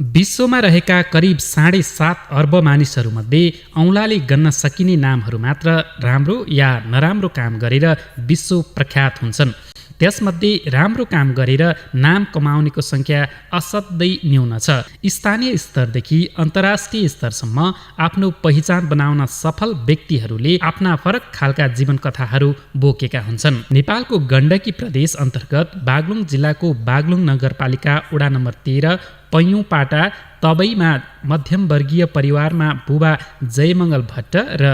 विश्वमा रहेका करिब 7.5 अर्ब मानिसहरूमध्ये औँलाले गन्न सकिने नामहरू मात्र राम्रो या नराम्रो काम गरेर विश्व प्रख्यात हुन्छन्। त्यसमध्ये राम्रो काम गरेर नाम कमाउनेको सङ्ख्या असाध्यै न्यून छ। स्थानीय स्तरदेखि अन्तर्राष्ट्रिय स्तरसम्म आफ्नो पहिचान बनाउन सफल व्यक्तिहरूले आफ्ना फरक खालका जीवन कथाहरू बोकेका हुन्छन्। नेपालको गण्डकी प्रदेश अन्तर्गत बागलुङ जिल्लाको बागलुङ नगरपालिका वडा नम्बर 13 पैयुँपाटा तबैमा मध्यमवर्गीय परिवारमा बुबा जयमङ्गल भट्ट र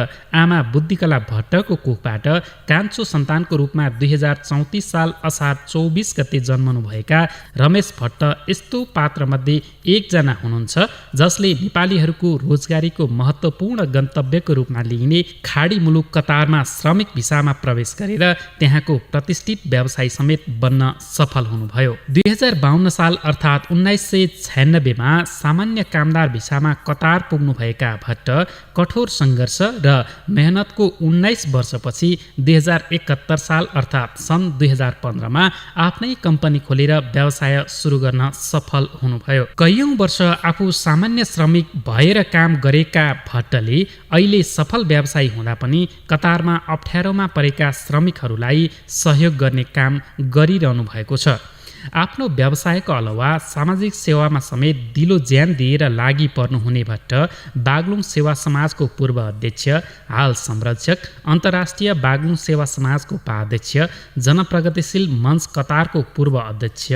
आमा बुद्धिकला भट्टको कोखबाट कान्छो सन्तानको रूपमा 2034 साल असार 24 गते जन्मनुभएका रमेश भट्ट यस्तो पात्रमध्ये एकजना हुनुहुन्छ जसले नेपालीहरूको रोजगारीको महत्त्वपूर्ण गन्तव्यको रूपमा लिइने खाडी मुलुक कतारमा श्रमिक भिसामा प्रवेश गरेर त्यहाँको प्रतिष्ठित व्यवसायी समेत बन्न सफल हुनुभयो। 2052 साल अर्थात् 1996 मा सामान्य कामदार भिसामा कतार पुग्नुभएका भट्ट कठोर सङ्घर्ष र मेहनतको 19 वर्षपछि 2071 साल अर्थात् सन् 2015 मा आफ्नै कम्पनी खोलेर व्यवसाय सुरु गर्न सफल हुनुभयो। कैयौँ वर्ष आफू सामान्य श्रमिक भएर काम गरेका भट्टले अहिले सफल व्यवसायी हुँदा पनि कतारमा अप्ठ्यारोमा परेका श्रमिकहरूलाई सहयोग गर्ने काम गरिरहनु भएको छ। आफ्नो व्यवसायको अलावा सामाजिक सेवामा समेत दिलो ज्यान दिएर लागि पर्नुहुने भट्ट बागलुङ सेवा समाजको पूर्व अध्यक्ष, हाल संरक्षक, अन्तर्राष्ट्रिय बागलुङ सेवा समाजको उपाध्यक्ष, जनप्रगतिशील मञ्च कतारको पूर्व अध्यक्ष,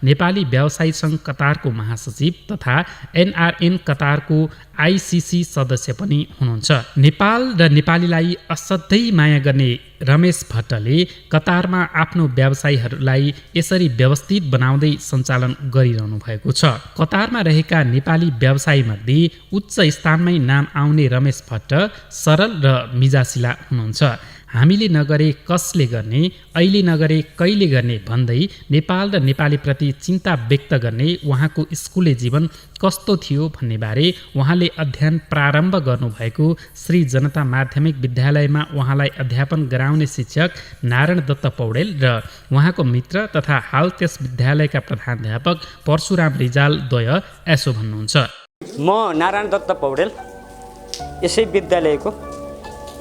नेपाली व्यवसायी सङ्घ कतारको महासचिव तथा एनआरएन कतारको आइसिसी सदस्य पनि हुनुहुन्छ। नेपाल र नेपालीलाई असाध्यै माया गर्ने रमेश भट्टले कतारमा आफ्नो व्यवसायीहरूलाई यसरी व्यवस्थित बनाउँदै सञ्चालन गरिरहनु भएको छ। कतारमा रहेका नेपाली व्यवसायीमध्ये उच्च स्थानमै नाम आउने रमेश भट्ट सरल र मिजासिला हुनुहुन्छ। हामीले नगरे कसले गर्ने, अहिले नगरे कहिले गर्ने भन्दै नेपाल र नेपालीप्रति चिन्ता व्यक्त गर्ने उहाँको स्कुले जीवन कस्तो थियो भन्ने बारे उहाँले अध्ययन प्रारम्भ गर्नुभएको श्री जनता माध्यमिक विद्यालयमा उहाँलाई अध्यापन गराउने शिक्षक नारायण दत्त पौडेल र उहाँको मित्र तथा हाल त्यस विद्यालयका प्रधानाध्यापक परशुराम रिजाल द्वय यसो भन्नुहुन्छ। म नारायण दत्त पौडेल, यसै विद्यालयको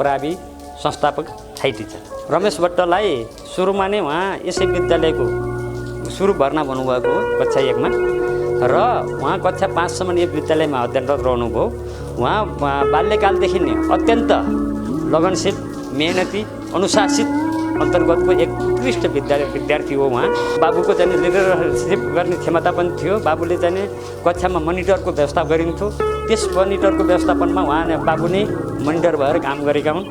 प्रावि संस्थापक थाई टिचर। रमेश भट्टलाई सुरुमा नै उहाँ यसै विद्यालयको सुरु भर्ना भन्नुभएको कक्षा 1 मा र उहाँ कक्षा 5 सम्म यो विद्यालयमा अध्ययनरत रहनुभयो। उहाँ बाल्यकालदेखि नै अत्यन्त लगनशील, मेहनती, अनुशासित अन्तर्गतको एक उत्कृष्ट विद्यार्थी हो। उहाँ बाबुको चाहिँ लिडरसिप गर्ने क्षमता पनि थियो। बाबुले चाहिँ कक्षामा मनिटरको व्यवस्था गरिन्थ्यो। त्यस मनिटरको व्यवस्थापनमा उहाँ बाबु नै मनिटर भएर काम गरेका हुन्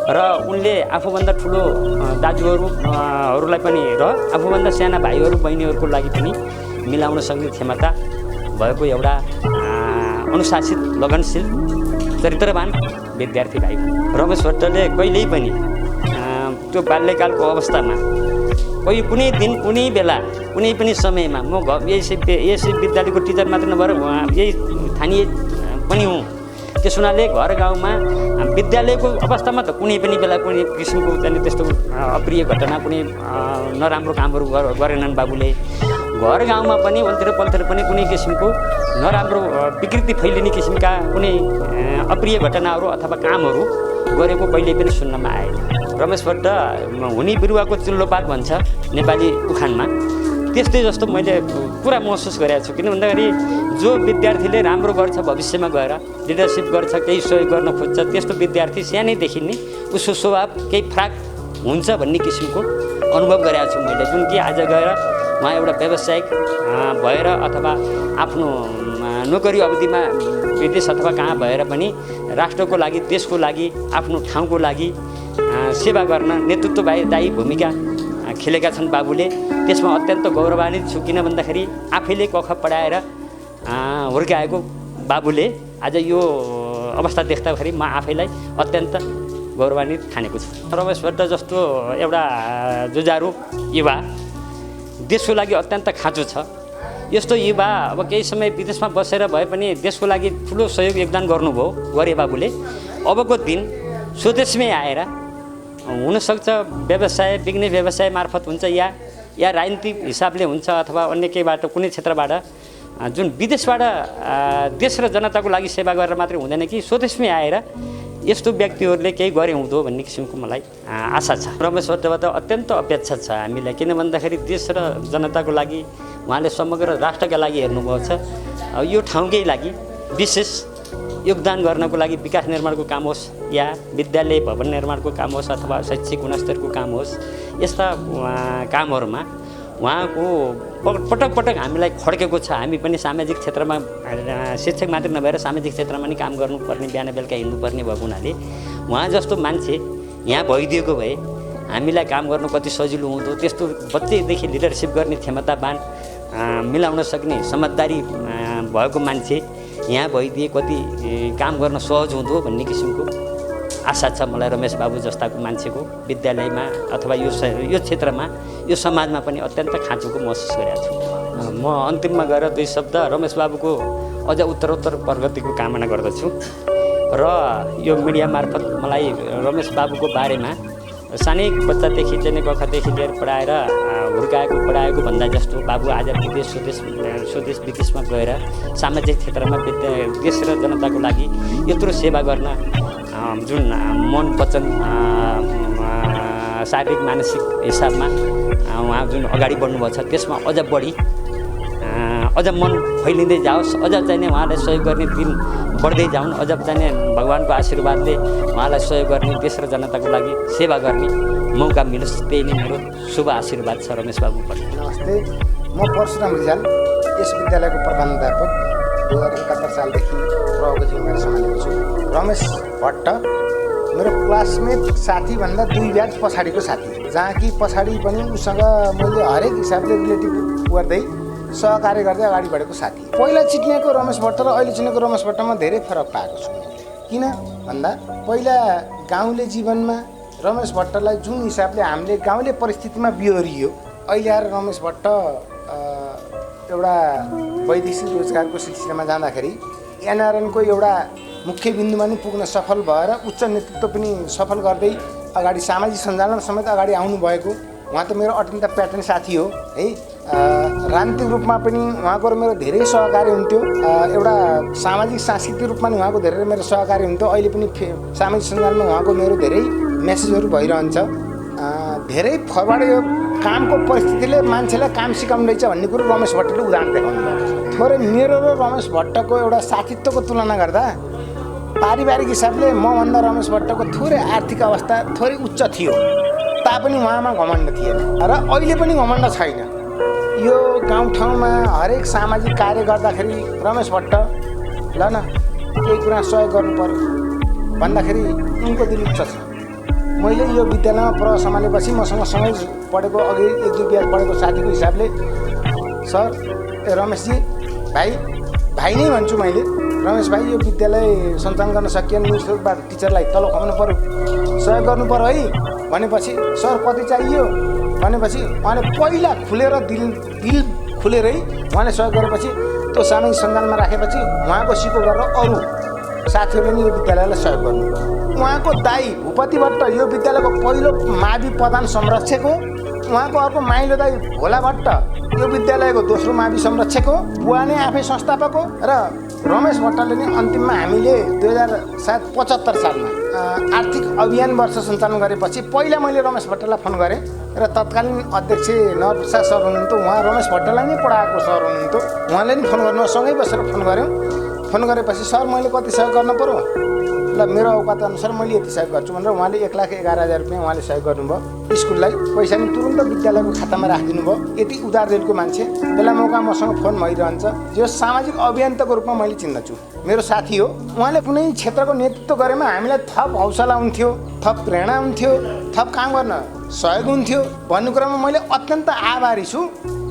र उनले आफूभन्दा ठुलो दाजुहरूलाई पनि र आफूभन्दा साना भाइहरू बहिनीहरूको लागि पनि मिलाउन सक्ने क्षमता भएको एउटा अनुशासित, लगनशील, चरित्रवान विद्यार्थी भाइ रमेश भट्टले कहिल्यै पनि त्यो बाल्यकालको अवस्थामा कुनै दिन, कुनै बेला, कुनै पनि समयमा म यसै विद्यालयको टिचर मात्र नभएर उहाँ यही स्थानीय पनि हुँ। त्यस हुनाले घर गाउँमा विद्यालयको अवस्थामा त कुनै पनि बेला कुनै किसिमको चाहिँ त्यस्तो अप्रिय घटना, कुनै नराम्रो कामहरू गरेनन् बाबुले। घर गाउँमा पनि वन्तिर पल्तिर पनि कुनै किसिमको नराम्रो विकृति फैलिने किसिमका कुनै अप्रिय घटनाहरू अथवा कामहरू गरेको कहिले पनि सुन्नमा आएन। रमेश भट्ट हुने बिरुवाको चिल्लोपात भन्छ नेपाली उखानमा, त्यस्तै जस्तो मैले पुरा महसुस गरेको छु। किन भन्दाखेरि जो विद्यार्थीले राम्रो गर्छ, भविष्यमा गएर लिडरसिप गर्छ, केही सहयोग गर्न खोज्छ, त्यस्तो विद्यार्थी सानैदेखि नै उसको स्वभाव केही फरक हुन्छ भन्ने किसिमको अनुभव गरेको छु मैले। जुन कि आज गएर उहाँ एउटा व्यावसायिक भएर अथवा आफ्नो नोकरी अवधिमा विदेश अथवा कहाँ भएर पनि राष्ट्रको लागि, देशको लागि, आफ्नो ठाउँको लागि सेवा गर्न नेतृत्वदायी भूमिका खेलेका छन् बाबुले। त्यसमा अत्यन्त गौरवान्वित छु। किन भन्दाखेरि आफैले कख पढाएर हुर्काएको बाबुले आज यो अवस्था देख्दाखेरि म आफैलाई अत्यन्त गौरवान्वित ठानेको छु। रमेश भट्ट जस्तो एउटा जुझारु युवा, देशको लागि अत्यन्त खाँचो छ। यस्तो युवा अब केही समय विदेशमा बसेर भए पनि देशको लागि ठुलो सहयोग योगदान गर्नुभयो गरे बाबुले। अबको दिन स्वदेशमै आएर हुनसक्छ व्यवसाय, बिजनेस व्यवसाय मार्फत हुन्छ या राजनीतिक हिसाबले हुन्छ अथवा अन्य केहीबाट कुनै क्षेत्रबाट जुन विदेशबाट देश र जनताको लागि सेवा गरेर मात्रै हुँदैन कि स्वदेशमै आएर यस्तो व्यक्तिहरूले केही गरे हुँदो भन्ने किसिमको मलाई आशा छ। रमेश भट्टबाट अत्यन्त अपेक्षा छ हामीलाई, किन भन्दाखेरि देश र जनताको लागि उहाँले समग्र राष्ट्रका लागि हेर्नुभएको छ। यो ठाउँकै लागि विशेष योगदान गर्नको लागि विकास निर्माणको काम होस् या विद्यालय भवन निर्माणको काम होस् अथवा शैक्षिक गुणस्तरको काम होस्, यस्ता कामहरूमा उहाँको पटक पटक हामीलाई खड्केको छ। हामी पनि सामाजिक क्षेत्रमा शिक्षक मात्र नभएर सामाजिक क्षेत्रमा पनि काम गर्नुपर्ने, बिहान बेलुका हिँड्नुपर्ने भएको हुनाले उहाँ जस्तो मान्छे यहाँ भइदिएको भए हामीलाई काम गर्नु कति सजिलो हुँदो। त्यस्तो बच्चैदेखि लिडरसिप गर्ने क्षमतावान, मिलाउन सक्ने समझदारी भएको मान्छे यहाँ भइदिए कति काम गर्न सहज हुँदो भन्ने किसिमको आशा छ मलाई। रमेश बाबु जस्ताको मान्छेको विद्यालयमा अथवा यो क्षेत्रमा, यो समाजमा पनि अत्यन्त खाँचोको महसुस गरेको छु। म अन्तिममा गएर 2 शब्द रमेश बाबुको अझ उत्तरोत्तर प्रगतिको कामना गर्दछु र यो मिडिया मार्फत मलाई रमेश बाबुको बारेमा सानै बच्चादेखि चाहिँ कक्षादेखि लिएर पढाएर पढाएको भन्दा जस्तो बाबु आज स्वदेश विदेशमा गएर सामाजिक क्षेत्रमा देश र जनताको लागि यत्रो सेवा गर्न जुन मन वचन शारीरिक मानसिक हिसाबमा उहाँ जुन अगाडि बढ्नुभएको छ त्यसमा अझ बढी अझ मन फैलिँदै जाओस्, अझ चाहिँ उहाँलाई सहयोग गर्ने दिन बढ्दै जाउन्, अझ चाहिँ भगवान्को आशीर्वादले उहाँलाई सहयोग गर्ने, देश र जनताको लागि सेवा गर्ने मौका मिलोस्, त्यही नै मेरो शुभ आशीर्वाद छ रमेश बाबुप्रति। नमस्ते, म परशुराम रिजाल, यस विद्यालयको प्रधानाध्यापक 2071 सालदेखि प्रभावको जिम्मेवारी सम्हालेको छु। रमेश भट्ट मेरो क्लासमेट साथीभन्दा 2 ब्याच पछाडिको साथी, जहाँ कि पछाडि पनि उसँग मैले हरेक हिसाबले रिलेटिभ गर्दै सहकार्य गर्दै अगाडि बढेको साथी। पहिला चिनेको रमेश भट्ट र अहिले चिनेको रमेश भट्टमा धेरै फरक पाएको छु। किन भन्दा पहिला गाउँले जीवनमा रमेश भट्टलाई जुन हिसाबले हामीले गाउँले परिस्थितिमा बिहोरियो, अहिले आएर रमेश भट्ट एउटा वैदेशिक रोजगारको सिलसिलामा जाँदाखेरि एनआरएनको एउटा मुख्य बिन्दुमा नि पुग्न सफल भएर उच्च नेतृत्व पनि सफल गर्दै अगाडि सामाजिक सञ्चालन समेत अगाडि आउनुभएको उहाँ त मेरो अत्यन्त प्याटर्न साथी हो है। राजनीतिक रूपमा पनि उहाँको र मेरो धेरै सहकारी हुन्थ्यो। एउटा सामाजिक सांस्कृतिक रूपमा नि उहाँको धेरै मेरो सहकारी हुन्थ्यो। अहिले पनि सामाजिक सञ्जालमा उहाँको मेरो धेरै मेसेजहरू भइरहन्छ। धेरै फरवार्ड यो कामको परिस्थितिले मान्छेलाई काम सिकाउनु रहेछ भन्ने कुरो रमेश भट्टले उदाहरण देखाउनु भएको छ। थोरै मेरो र रमेश भट्टको एउटा साथीत्वको तुलना गर्दा पारिवारिक हिसाबले मभन्दा रमेश भट्टको थोरै आर्थिक अवस्था थोरै उच्च थियो, तापनि उहाँमा घमण्ड थिएन र अहिले पनि घमण्ड छैन। यो गाउँठाउँमा हरेक सामाजिक कार्य गर्दाखेरि रमेश भट्ट ल न केही कुरा सहयोग गर्नु पर्यो भन्दाखेरि उनको दिल उच्च छ। मैले यो विद्यालयमा प्रवाह सम्हालेपछि मसँग सँगै पढेको अघि 1-2 ब्याच पढेको साथीको हिसाबले सर रमेशजी भाइ नै भन्छु मैले, रमेश भाइ यो विद्यालय सञ्चालन गर्न सकिएन, न्युजबाट टिचरलाई तल खुवाउनु पर्यो, सहयोग गर्नु पर्यो है भनेपछि सर कति चाहियो भनेपछि उहाँले पहिला खुलेर दिल खुलेरै उहाँले सहयोग गरेपछि त्यो सामाजिक सञ्जालमा राखेपछि उहाँको सिको गरेर अरू साथीहरूले नि यो विद्यालयलाई सहयोग गर्नु। उहाँको दाइ भूपति भट्ट यो विद्यालयको पहिलो मावि प्रधान संरक्षक हो। उहाँको अर्को माइलो दाइ भोला भट्ट यो विद्यालयको दोस्रो मावि संरक्षक हो। बुवा नै आफै संस्थापक हो र रमेश भट्टले नि अन्तिममा हामीले 2075 सालमा आर्थिक अभियान वर्ष सञ्चालन गरेपछि पहिला मैले रमेश भट्टलाई फोन गरेँ र तत्कालीन अध्यक्ष नरप्रसाद सर हुनुहुन्थ्यो, उहाँ रमेश भट्टलाई नै पढाएको सर हुनुहुन्थ्यो, उहाँले नि फोन गर्नु सँगै बसेर फोन गऱ्यौँ। फोन गरेपछि सर मैले कति सहयोग गर्न पर्यो, ल मेरो औकात अनुसार मैले यति सहयोग गर्छु भनेर उहाँले 1,11,000 रुपियाँ उहाँले सहयोग गर्नुभयो। स्कुललाई पैसा नि तुरुन्त विद्यालयको खातामा राखिदिनु भयो। यति उदार दिलको मान्छे, बेला मौका मसँग फोन भइरहन्छ। यो सामाजिक अभियन्ताको रूपमा मैले चिन्दछु, मेरो साथी हो। उहाँले कुनै क्षेत्रको नेतृत्व गरेमा हामीलाई थप हौसला हुन्थ्यो, थप प्रेरणा हुन्थ्यो, थप काम गर्न सहयोग हुन्थ्यो भन्ने कुरामा मैले अत्यन्त आभारी छु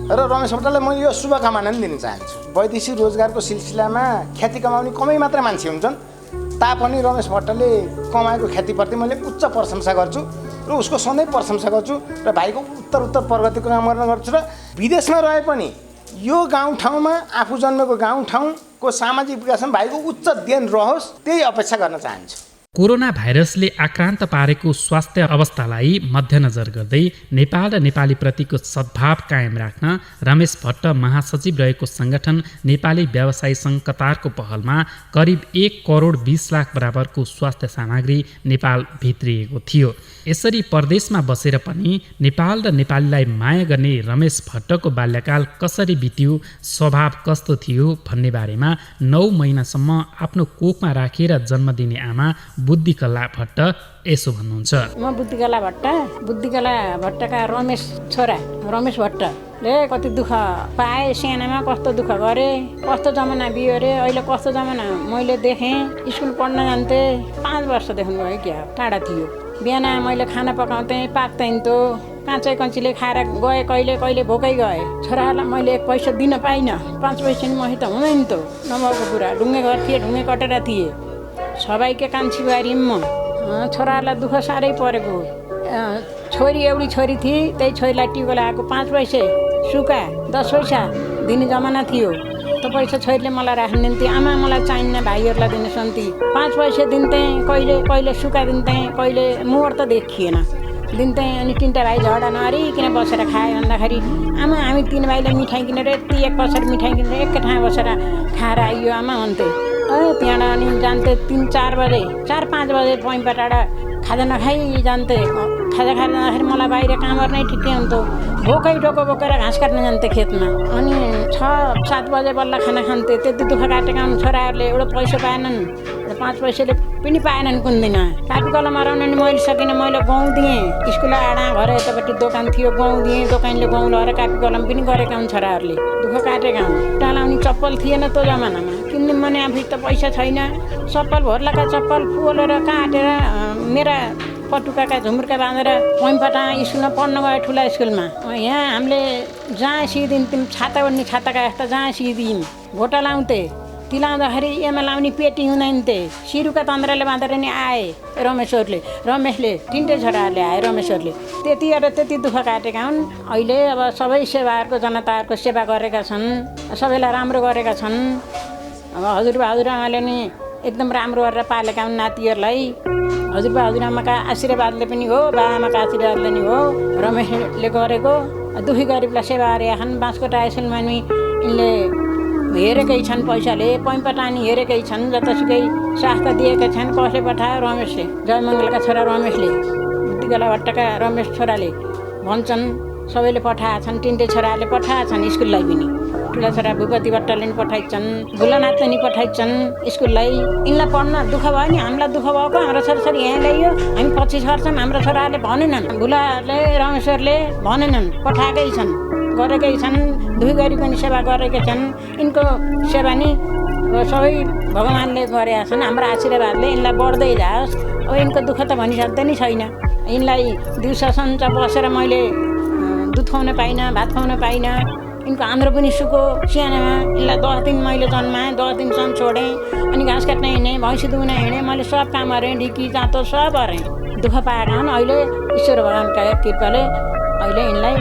र रमेश भट्टलाई मैले यो शुभकामना पनि दिन चाहन्छु। वैदेशिक रोजगारको सिलसिलामा ख्याति कमाउने कमै मात्र मान्छे हुन्छन्, तापनि रमेश भट्टले कमाएको ख्यातिप्रति मैले उच्च प्रशंसा गर्छु र उसको सधैँ प्रशंसा गर्छु र भाइको उत्तर प्रगतिको कामना गर्छु। र विदेशमा रहे पनि यो गाउँठाउँमा आफू जन्मेको गाउँठाउँको सामाजिक विकासमा भाइको उच्च देन रहोस्, त्यही अपेक्षा गर्न चाहन्छु। कोरोना भाइरसले आक्रान्त पारेको स्वास्थ्य अवस्थालाई मध्यनजर गर्दै नेपाल र नेपालीप्रतिको सद्भाव कायम राख्न रमेश भट्ट महासचिव रहेको सङ्गठन नेपाली व्यवसायी सङ्घ कतारको पहलमा करिब 1 करोड 20 लाख बराबरको स्वास्थ्य सामग्री नेपाल भित्रिएको थियो। यसरी परदेशमा बसेर पनि नेपाल र नेपालीलाई माया गर्ने रमेश भट्टको बाल्यकाल कसरी बित्यो, स्वभाव कस्तो थियो भन्ने बारेमा 9 महिनासम्म आफ्नो कोखमा राखेर जन्म दिने आमा बुद्धिकला भट्ट यसो भन्नुहुन्छ। म बुद्धिकला भट्टका रमेश छोरा रमेश भट्टले कति दुःख पाए, सानामा कस्तो दुःख गरे, कस्तो जमाना बियो रे, अहिले कस्तो जमाना मैले देखेँ। स्कुल पढ्न जान्थेँ, 5 वर्षदेखि भयो क्या, टाढा थियो। बिहान मैले खाना पकाउँथेँ, पाक्दैन त काँचै कन्चीले खाएर गएँ, कहिले कहिले भोकै गएँ। छोराहरूलाई मैले 1 पैसा दिन पाइनँ, 5 पैसा नि मही त हुँदैन त, नभएको कुरा। ढुङ्गे घर थिएँ, ढुङ्गे कटेर थिएँ, सबैको कान्छी बारी म। छोराहरूलाई दुःख साह्रै परेको। छोरी एउटी छोरी थिए, त्यही छोरीलाई टिको लगाएको 5 पैसा सुका 10 पैसा दिने जमाना थियो। त्यो पैसा छोरीले मलाई राख्न दिन्थेँ, आमा मलाई चाहिन्न, भाइहरूलाई दिने सन्ती 5 पैसा दिन्थेँ, कहिले कहिले सुका दिन्थेँ, कहिले मोहर त देखिएन दिन्थेँ। अनि 3टा भाइ झगडा नगरिकन बसेर खायो भन्दाखेरि आमा हामी 3 भाइले मिठाई किनेर यति 1 पसरी मिठाई किनेर एकै ठाउँ बसेर खाएर आइयो आमा भन्थे। त्यहाँबाट अनि जान्थे 3-4 बजे 4-5 बजे पैँपाटाबाट खाजा नखाइ जान्थे। खाजा खाएर जाँदाखेरि मलाई बाहिर काम गर्नै ठिकै हुन्थ्यो। भोकै डोको बोकेर घाँस काट्न जान्थेँ खेतमा। अनि 6-7 बजे बल्ल खाना खान्थे। त्यति दुःख काटेका छोराहरूले एउटा पैसा पाएनन्, 5 पैसाले पनि पाएनन् कुन दिन। कापी कलम हराउन नि मैले सकिनँ, मैले गहुँ दिएँ। स्कुल आडा घर यतापट्टि दोकान थियो, गहुँ दिएँ, दोकानले गहुँ लगाएर कापी कलम पनि गरेका हुन् छोराहरूले। दुःख काटेका हुन्। टालाउने चप्पल थिएन त्यो जमानामा, किन्ने भने आफै त पैसा छैन। चप्पल भोर्लाका चप्पल पोलेर काटेर मेरा पटुकाका झुमुर्का बाँधेर पैँपाटा स्कुलमा पढ्न गयो, ठुला स्कुलमा। यहाँ हामीले जहाँ सिदिन्थ्यौँ, छाता ओढ्ने छाताका जस्तो जहाँ सिदियौँ। भोटा लाउँथे, ती लाउँदाखेरि एमा लाउने पेटी हुँदैन थिए। सिरुका तन्द्राले बाँधेर नि आए रमेशहरूले 3टै छोराहरूले आए रमेशहरूले। त्यति दुःख काटेका हुन्। अहिले अब सबै सेवाहरूको जनताहरूको सेवा गरेका छन्, सबैलाई राम्रो गरेका छन्। अब हजुरआमाले नि एकदम राम्रो गरेर पालेका हुन् नातिहरूलाई। हजुरआमाका आशीर्वादले पनि हो, बाबाआमाका आशीर्वादले नि हो रमेशले गरेको। दुखी गरिबलाई सेवा गरेका छन्। बाँसकोटा स्कुलमा नि यिनले हेरेकै छन्, पैसाले पैँपाटानी हेरेकै छन्, जतासुकै स्वास्थ्य दिएका छन्। कसले पठायो? रमेशले, जयमङ्गलका छोरा रमेशले, बुद्धिकला भट्टका रमेश छोराले भन्छन्। सबैले पठाएका छन्, 3टै छोराहरूले पठाएका छन् स्कुललाई पनि। ठुला छोरा भूपति भट्टले नि पठाइछन्, भुलानाथले नि पठाइछन् स्कुललाई। यिनलाई पढ्न दुःख भयो नि, हामीलाई दुःख भएको, हाम्रो छोराछोरी यहाँ ल्याइयो, हामी पछि छर्छौँ। हाम्रो छोराहरूले भनेनन्, भुलाले रमेश्वरले भनेनन्, पठाएकै छन्, गरेकै छन्। दुई गरी पनि सेवा गरेका छन्। यिनको सेवा नि सबै भगवान्ले गरेका छन्। हाम्रो आशीर्वादले यिनलाई बढ्दै जाओस्। अब यिनको दुःख त भनिसक्दै नि छैन। यिनलाई दिउँसो सन्च बसेर मैले दुध खुवाउन पाइनँ, भात खुवाउन पाइनँ। यिनको आन्द्रो पनि सुको सानोमा। यिनलाई 10 दिन मैले जन्माएँ, 10 दिनसम्म छोडेँ। अनि घाँस काट्न हिँडेँ, भैँसी दुहुन हिँडेँ, मैले सब काम गरेँ, ढिकी जाँतो सब गरेँ। दुःख पाएका हुन्। अहिले ईश्वर भगवान्का कृपाले अहिले यिनलाई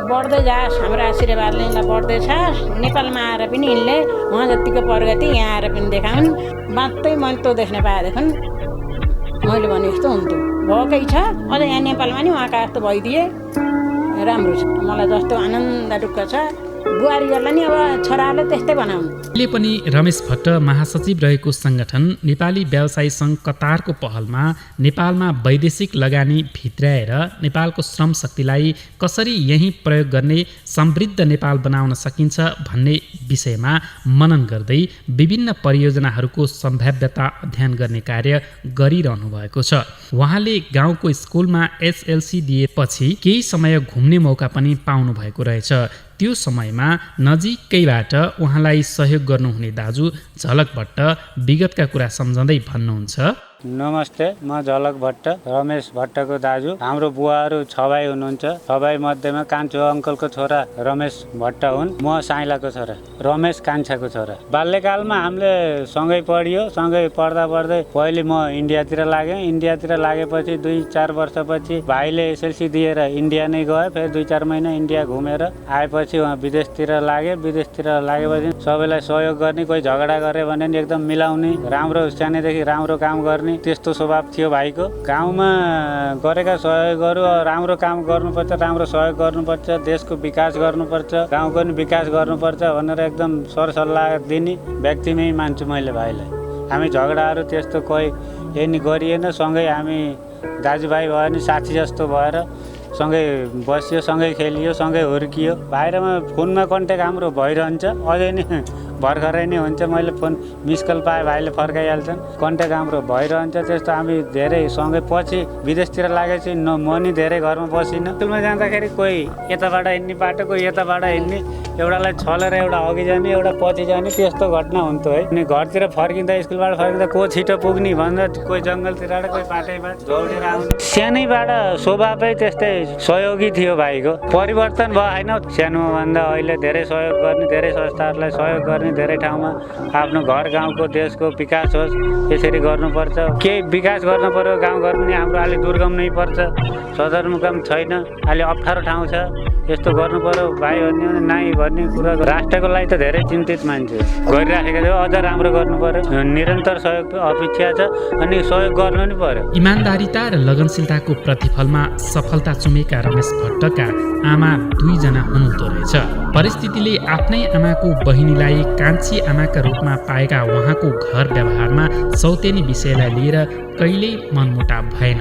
बढ्दै जाओस्, हाम्रो आशीर्वादले यिनलाई बढ्दै छ। नेपालमा आएर पनि यिनले उहाँ जतिको प्रगति यहाँ आएर पनि देखाउन्। बाँच्दै मैले त्यो देख्न पाएदेखि मैले भने जस्तो हुन्थ्यो। भएकै छ, अझ यहाँ नेपालमा नि उहाँका जस्तो भइदिए राम्रो छ। मलाई जस्तो आनन्द ढुक्क छ। बुहारीहरूलाई नि अब छोराहरूले त्यस्तै बनाउनु। अहिले पनि रमेश भट्ट महासचिव रहेको सङ्गठन नेपाली व्यवसायी सङ्घ कतारको पहलमा नेपालमा वैदेशिक लगानी भित्र्याएर नेपालको श्रम शक्तिलाई कसरी यहीँ प्रयोग गर्ने समृद्ध नेपाल बनाउन सकिन्छ भन्ने विषयमा मनन गर्दै विभिन्न परियोजनाहरूको सम्भाव्यता अध्ययन गर्ने कार्य गरिरहनु भएको छ। उहाँले गाउँको स्कुलमा एसएलसी दिएपछि केही समय घुम्ने मौका पनि पाउनु भएको रहेछ। त्यो समयमा नजिकैबाट उहाँलाई सहयोग गर्नुहुने दाजु झलक भट्ट विगतका कुरा सम्झँदै भन्नुहुन्छ। नमस्ते, म झलक भट्ट, रमेश भट्टको दाजु। हाम्रो बुवाहरू 6 भाइ हुनुहुन्छ। 6 भाइ मध्येमा कान्छो अङ्कलको छोरा रमेश भट्ट हुन्। म साइलाको छोरा, रमेश कान्छाको छोरा। बाल्यकालमा हामीले सँगै पढियो। सँगै पढ्दा पढ्दै पहिले म इन्डियातिर लागेँ। इन्डियातिर लागेपछि 2-4 वर्षपछि भाइले एसएलसी दिएर इन्डिया नै गयो। फेरि 2-4 महिना इन्डिया घुमेर आएपछि उहाँ विदेशतिर लागे। विदेशतिर लागेपछि सबैलाई सहयोग गर्ने, कोही झगडा गरे भने एकदम मिलाउने, राम्रो सानैदेखि राम्रो काम गर्ने, त्यस्तो स्वभाव थियो भाइको। गाउँमा गरेका सहयोगहरू राम्रो काम गर्नुपर्छ, राम्रो सहयोग गर्नुपर्छ, देशको विकास गर्नुपर्छ, गाउँको पनि विकास गर्नुपर्छ भनेर एकदम सरसल्लाह दिने व्यक्तिमै मान्छु मैले भाइलाई। हामी झगडाहरू त्यस्तो कोही यही गरिएन, सँगै हामी दाजुभाइ भयो नि साथी जस्तो भएर सँगै बसियो, सँगै खेलियो, सँगै हुर्कियो। बाहिरमा फोनमा कन्ट्याक्ट हाम्रो भइरहन्छ, अझै नै भर्खरै नै हुन्छ। मैले फोन मिस कल पाएँ भाइले फर्काइहाल्छन्, कन्ट्याक्ट हाम्रो भइरहन्छ। त्यस्तो हामी धेरै सँगै पछि विदेशतिर लागेपछि म नि धेरै घरमा बसिनँ। स्कुलमा जाँदाखेरि कोही यताबाट हिँड्ने बाटो, कोही यताबाट हिँड्ने, एउटालाई छलेर एउटा अघि जाने, एउटा पछि जाने, त्यस्तो घटना हुन्थ्यो है। अनि घरतिर फर्किँदा, स्कुलबाट फर्किँदा को छिटो पुग्ने भनेर कोही जङ्गलतिरबाट, कोही बाटैबाट दौडेर आउने। सानैबाट स्वभावै त्यस्तै सहयोगी थियो भाइको। परिवर्तन भयो होइन, सानोमा भन्दा अहिले धेरै सहयोग गर्ने, धेरै संस्थाहरूलाई सहयोग गर्ने, धेरै ठाउँमा आफ्नो घर गाउँको देशको विकास होस् यसरी गर्नुपर्छ। केही विकास गर्नु पर्यो, गाउँ घर पनि हाम्रो अलि दुर्गम नै पर्छ, सदरमुकाम छैन, अलि अप्ठ्यारो ठाउँ छ, यस्तो गर्नु पर्यो भाइ भन्ने नाइ भन्ने कुरा। राष्ट्रको लागि त धेरै चिन्तित मान्छे गरिराखेको थियो, अझ राम्रो गर्नु पर्यो, निरन्तर सहयोग अपेक्षा छ अनि सहयोग गर्नु पनि पर्यो। इमान्दारिता र लगनशीलताको प्रतिफलमा सफलता चुमेका रमेश भट्टका आमा 2 जना हुनुहुँदो रहेछ। परिस्थितिले आफ्नै आमाको बहिनीलाई कान्छी आमाका रूपमा पाएका उहाँको घर व्यवहारमा सौतेनी विषयलाई लिएर कहिल्यै मनमुटाव भएन।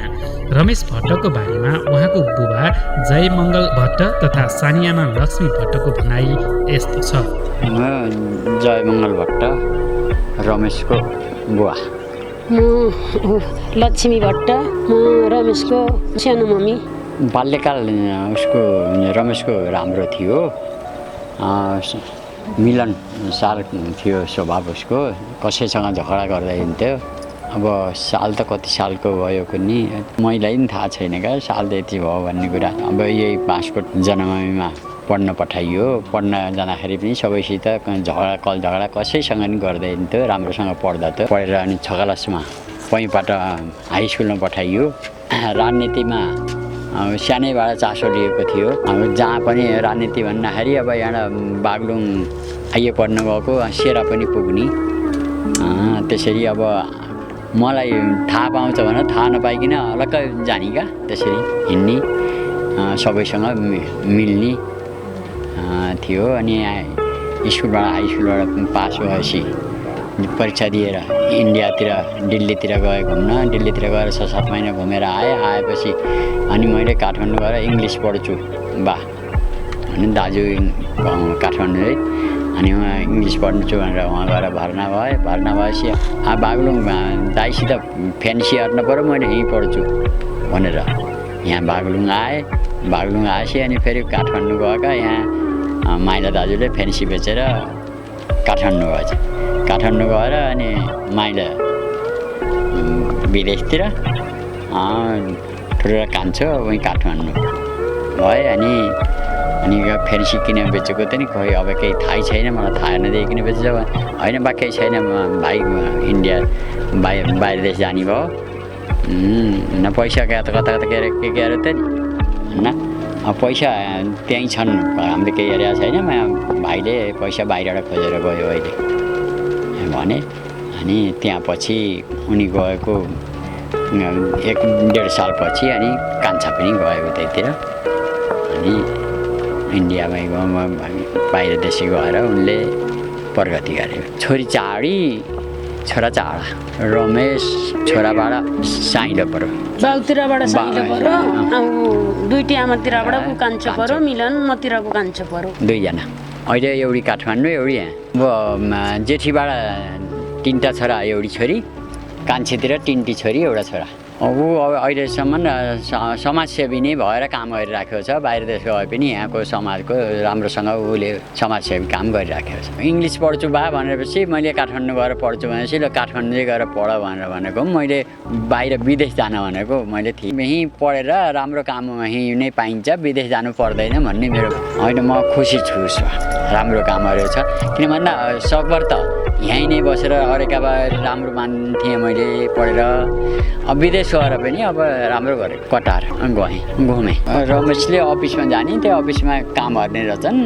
रमेश भट्टको बारेमा उहाँको बुबा जयमङ्गल भट्ट तथा सानी आमा लक्ष्मी भट्टको भनाइ यस्तो छ। म जयमङ्गल भट्ट, रमेशको बुवा। म लक्ष्मी भट्ट, म रमेशको सानो मम्मी। बाल्यकाल उसको रमेशको राम्रो थियो, मिलनसार थियो स्वभाव उसको, कसैसँग झगडा गर्दै हिँड्थ्यो। अब साल त कति सालको भयो कुनै मलाई पनि थाहा छैन क्या, साल त यति भयो भन्ने कुरा। अब यही बाँसकोट जनमामीमा पढ्न पठाइयो। पढ्न जाँदाखेरि पनि सबैसित झगडा कल झगडा कसैसँग पनि गर्दै हिँड्थ्यो, राम्रोसँग पढ्दा थियो। पढेर अनि 6 क्लासमा पैँबाट हाई स्कुलमा पठाइयो। राजनीतिमा सानैबाट चासो लिएको थियो। अब जहाँ पनि राजनीति भन्दाखेरि अब यहाँ बागलुङ आइए पढ्न गएको, सेरा पनि पुग्ने। त्यसरी अब मलाई थाहा पाउँछ भने थाहा नपाइकन अलग्गै जाने क्या, त्यसरी हिँड्ने, सबैसँग मिल्ने थियो। अनि स्कुलबाट हाई स्कुलबाट पास भएपछि परीक्षा दिएर इन्डियातिर दिल्लीतिर गएँ घुम्न। दिल्लीतिर गएर 6-7 महिना घुमेर आएपछि अनि मैले काठमाडौँ गएर इङ्ग्लिस पढ्छु बा अनि दाजु काठमाडौँ अनि उहाँ इङ्ग्लिस पढ्छु भनेर उहाँ गएर भर्ना भएँ। भर्ना भएपछि बागलुङमा दाइसित फ्यान्सी हट्नु पऱ्यो, मैले यहीँ पढ्छु भनेर यहाँ बागलुङ आएँ। बागलुङ आएपछि अनि फेरि काठमाडौँ गएका, यहाँ माइला दाजुले फ्यान्सी बेचेर काठमाडौँ गएछ। काठमाडौँ गएर अनि माइला विदेशतिर ठुलो कान्छो उहीँ काठमाडौँ भए। अनि फ्यान्सी किन बेचेको त नि खोइ अब केही थाहै छैन, मलाई थाहा नदिए किन बेचेछ होइन, बा केही छैन, भाइ इन्डिया बाहिर देश जाने भयो न, पैसा कता कता के अरे त नि होइन, पैसा त्यहीँ छन्, हामीले केही हेरेको छैन, भाइले पैसा बाहिरबाट खोजेर गयो अहिले भने। अनि त्यहाँ पछि उनी गएको 1-1.5 सालपछि अनि कान्छा पनि गयो उतैतिर। अनि इन्डियामै बाहिर देशै गएर उनले प्रगति गरे। छोरी चाडी छोरा चाडा, रमेश छोराबाट साइलो पऱ्यो, बाउतिरबाट साइलो पऱ्यो, अब दुईटी आमातिरबाट कान्छो पऱ्यो, मिलन मतिरको कान्छो पऱ्यो, 2 जना। अहिले एउटी काठमाडौँ, एउटी यहाँ। अब जेठीबाट 3टा छोरा, एउटी छोरी, कान्छीतिर 3टी छोरी, एउटा छोरा। अब अहिलेसम्म समाजसेवी नै भएर काम गरिराखेको छ। बाहिर देश गए पनि यहाँको समाजको राम्रोसँग उसले समाजसेवी काम गरिराखेको छ। इङ्ग्लिस पढ्छु बा भनेपछि मैले काठमाडौँ गएर पढ्छु भनेपछि ल काठमाडौँ गएर पढ भनेर भनेको, मैले बाहिर विदेश जान भनेको मैले थिएँ। यहीँ पढेर राम्रो काम यहीँ नै पाइन्छ, विदेश जानु पर्दैन भन्ने मेरो होइन। म खुसी छु, राम्रो कामहरू छ। किन भन्दा सकभर त यहीँ नै बसेर अरेका भए राम्रो मान्थेँ मैले पढेर। अब विदेश गएर पनि अब राम्रो गरेँ, कटार गएँ, घुमेँ। रमेशले अफिसमा जाने, त्यो अफिसमा काम गर्ने रहेछन्।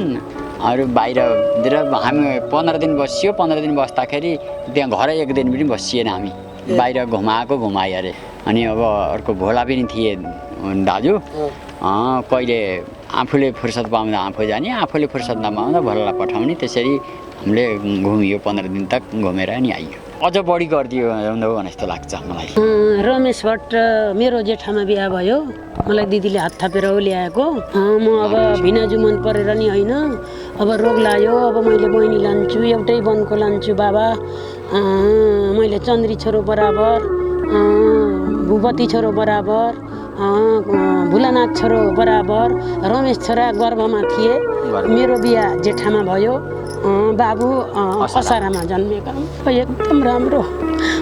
अरू बाहिरतिर हामी 15 दिन बसियो। 15 दिन बस्दाखेरि त्यहाँ घर 1 दिन पनि बसिएन हामी, बाहिर घुमाए अरे। अनि अब अर्को भोला पनि थिए दाजु, कहिले आफूले फुर्सद पाउँदा आफू जाने, आफूले फुर्सद नपाउँदा भोलालाई पठाउने, त्यसरी हामीले घुमियो 15 दिन तक घुमेर नि आइयो। अझ बढी गरिदियो हुँदो भने जस्तो लाग्छ मलाई। रमेश भट्ट मेरो जेठामा बिहा भयो, मलाई दिदीले हात थापेर ल्याएको। म अब भिनाजु मन परेर नि होइन, अब रोग लाग्यो, अब मैले बहिनी लान्छु, एउटै वनको लान्छु बाबा। मैले चन्द्री छोरो बराबर, भूपति छोरो बराबर, भुलानाथ छोरो बराबर, रमेश छोरा गर्भमा थिए। मेरो बिहा जेठामा भयो, बाबु असारामा जन्मेका। एकदम राम्रो,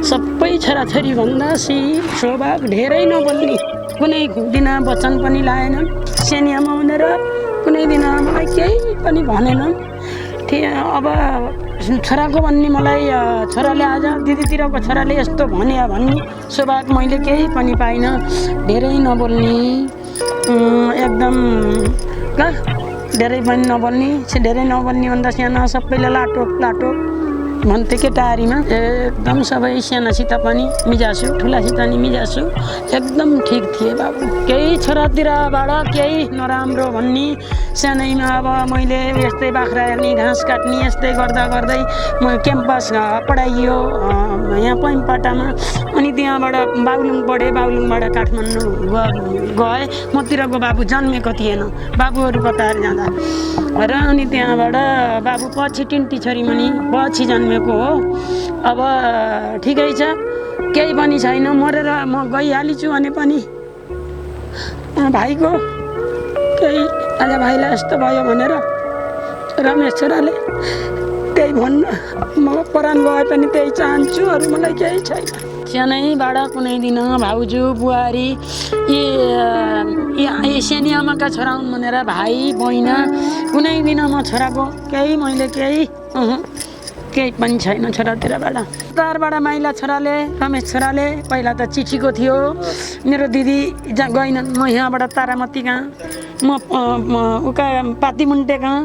सबै छोराछोरी भन्दा शिव स्वभाव, धेरै नबोल्ने, कुनै दिन वचन पनि लाएन, सेनियामा हुनेर कुनै दिन मलाई केही पनि भनेन। अब छोराको भन्ने मलाई छोराले आज दिदीतिरको छोराले यस्तो भन्ने स्वभाव मैले केही पनि पाइनँ। धेरै नबोल्ने, एकदम धेरै पनि नबोल्ने, धेरै नबोल्ने भन्दा साना सबैले लाटो भन्थे केटारीमा। एकदम सबै सानासित पनि मिजासु, ठुलासित नि मिजासु, एकदम ठिक थिए बाबु। केही छोरातिरबाट केही नराम्रो भन्ने, सानैमा अब मैले यस्तै बाख्रा हेर्ने, घाँस काट्ने, यस्तै गर्दै म क्याम्पस पढाइयो यहाँ पैमपाटामा। अनि त्यहाँबाट बागलुङ पढेँ, बागलुङबाट काठमाडौँ गएँ। मतिरको बाबु जन्मेको थिएन, बाबुहरू कतार जाँदा र अनि त्यहाँबाट बाबु पछि टिन्टी छोरीमुनि पछि जन्मेको हो। अब ठिकै छ, केही पनि छैन, मरेर म गइहालिछु भने पनि भाइको केही आज भाइलाई यस्तो भयो भनेर रमेश छोराले त्यही भन्न, म परान गए पनि त्यही चाहन्छु, अरू मलाई केही छैन। सानैबाट कुनै दिन भाउजू बुहारी सेनियामाका छोरा हुन् भनेर भाइ बहिना कुनै दिन म छोराको केही मैले केही पनि छैन छोरातिरबाट। तारबाट माइला छोराले, रमेश छोराले पहिला त चिठीको थियो, मेरो दिदी गएनन्, म यहाँबाट तारामती कहाँ, म उका पातीमुन्टे कहाँ,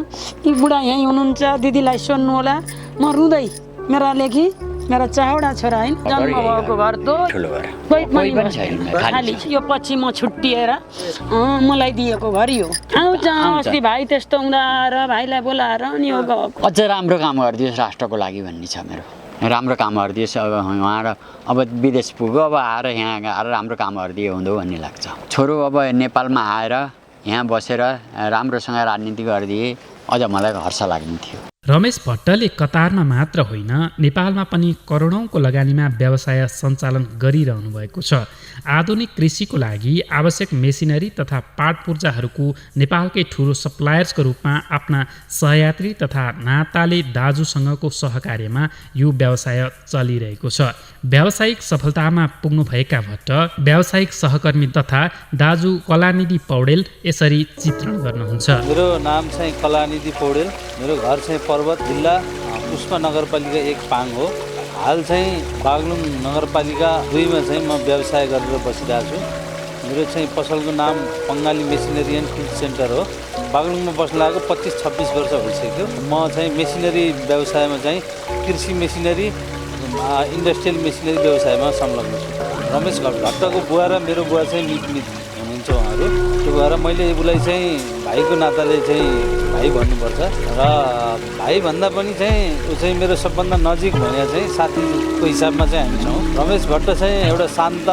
यी बुढा यहीँ हुनुहुन्छ, दिदीलाई सोध्नु होला। म रुँदै मेरा लेखी, मेरा चारवटा छोरा होइन, जन्म भएको घर त कोही पनि खाली, यो पछि म छुट्टिएर मलाई दिएको घर यो। आउँछ अस्ति भाइ त्यस्तो हुँदा आएर भाइलाई बोलाएर अनि यो गएको। अझ राम्रो काम गरिदियोस् राष्ट्रको लागि भन्ने छ मेरो। राम्रो काम गरिदियोस्। अब उहाँ अब विदेश पुग्यो, अब आएर यहाँ आएर राम्रो काम गरिदियो हुँदो भन्ने लाग्छ। छोरो अब नेपालमा आएर यहाँ बसेर राम्रोसँग राजनीति गरिदिए अझ मलाई हर्ष लाग्ने थियो। रमेश भट्टले कतारमा मात्र होइन, नेपालमा पनि करोडौँको लगानीमा व्यवसाय सञ्चालन गरिरहनु भएको छ। आधुनिक कृषिको लागि आवश्यक मेसिनरी तथा पाट पूर्जाहरूको नेपालकै ठुलो सप्लायर्सको रूपमा आफ्ना सहयात्री तथा नाताले दाजुसँगको सहकार्यमा यो व्यवसाय चलिरहेको छ। व्यावसायिक सफलतामा पुग्नुभएका भट्ट व्यावसायिक सहकर्मी तथा दाजु कलानिधि पौडेल यसरी चित्रण गर्नुहुन्छ। मेरो नाम चाहिँ कलानिधि पौडेल, मेरो घर चाहिँ पर्वत जिल्ला पुष्पा नगरपालिका 1 पाङ हो। हाल चाहिँ बागलुङ नगरपालिका 2 मा चाहिँ म व्यवसाय गरेर बसिरहेको छु। मेरो चाहिँ पसलको नाम Bengali machinery and tool centre हो। बागलुङमा बस्न लागेको 25-26 वर्ष भइसक्यो। म चाहिँ मेसिनरी व्यवसायमा चाहिँ कृषि मेसिनरी, इन्डस्ट्रियल मेसिनरी व्यवसायमा संलग्न छु। रमेश भट्टको बुवा र मेरो बुवा चाहिँ मित हुनुहुन्छ उहाँहरू। त्यो भएर मैले उसलाई चाहिँ भाइको नाताले चाहिँ भाइ भन्नुपर्छ र भाइ भन्दा पनि चाहिँ ऊ चाहिँ मेरो सबभन्दा नजिक भने चाहिँ साथीको हिसाबमा चाहिँ हामी छौँ। रमेश भट्ट चाहिँ एउटा शान्त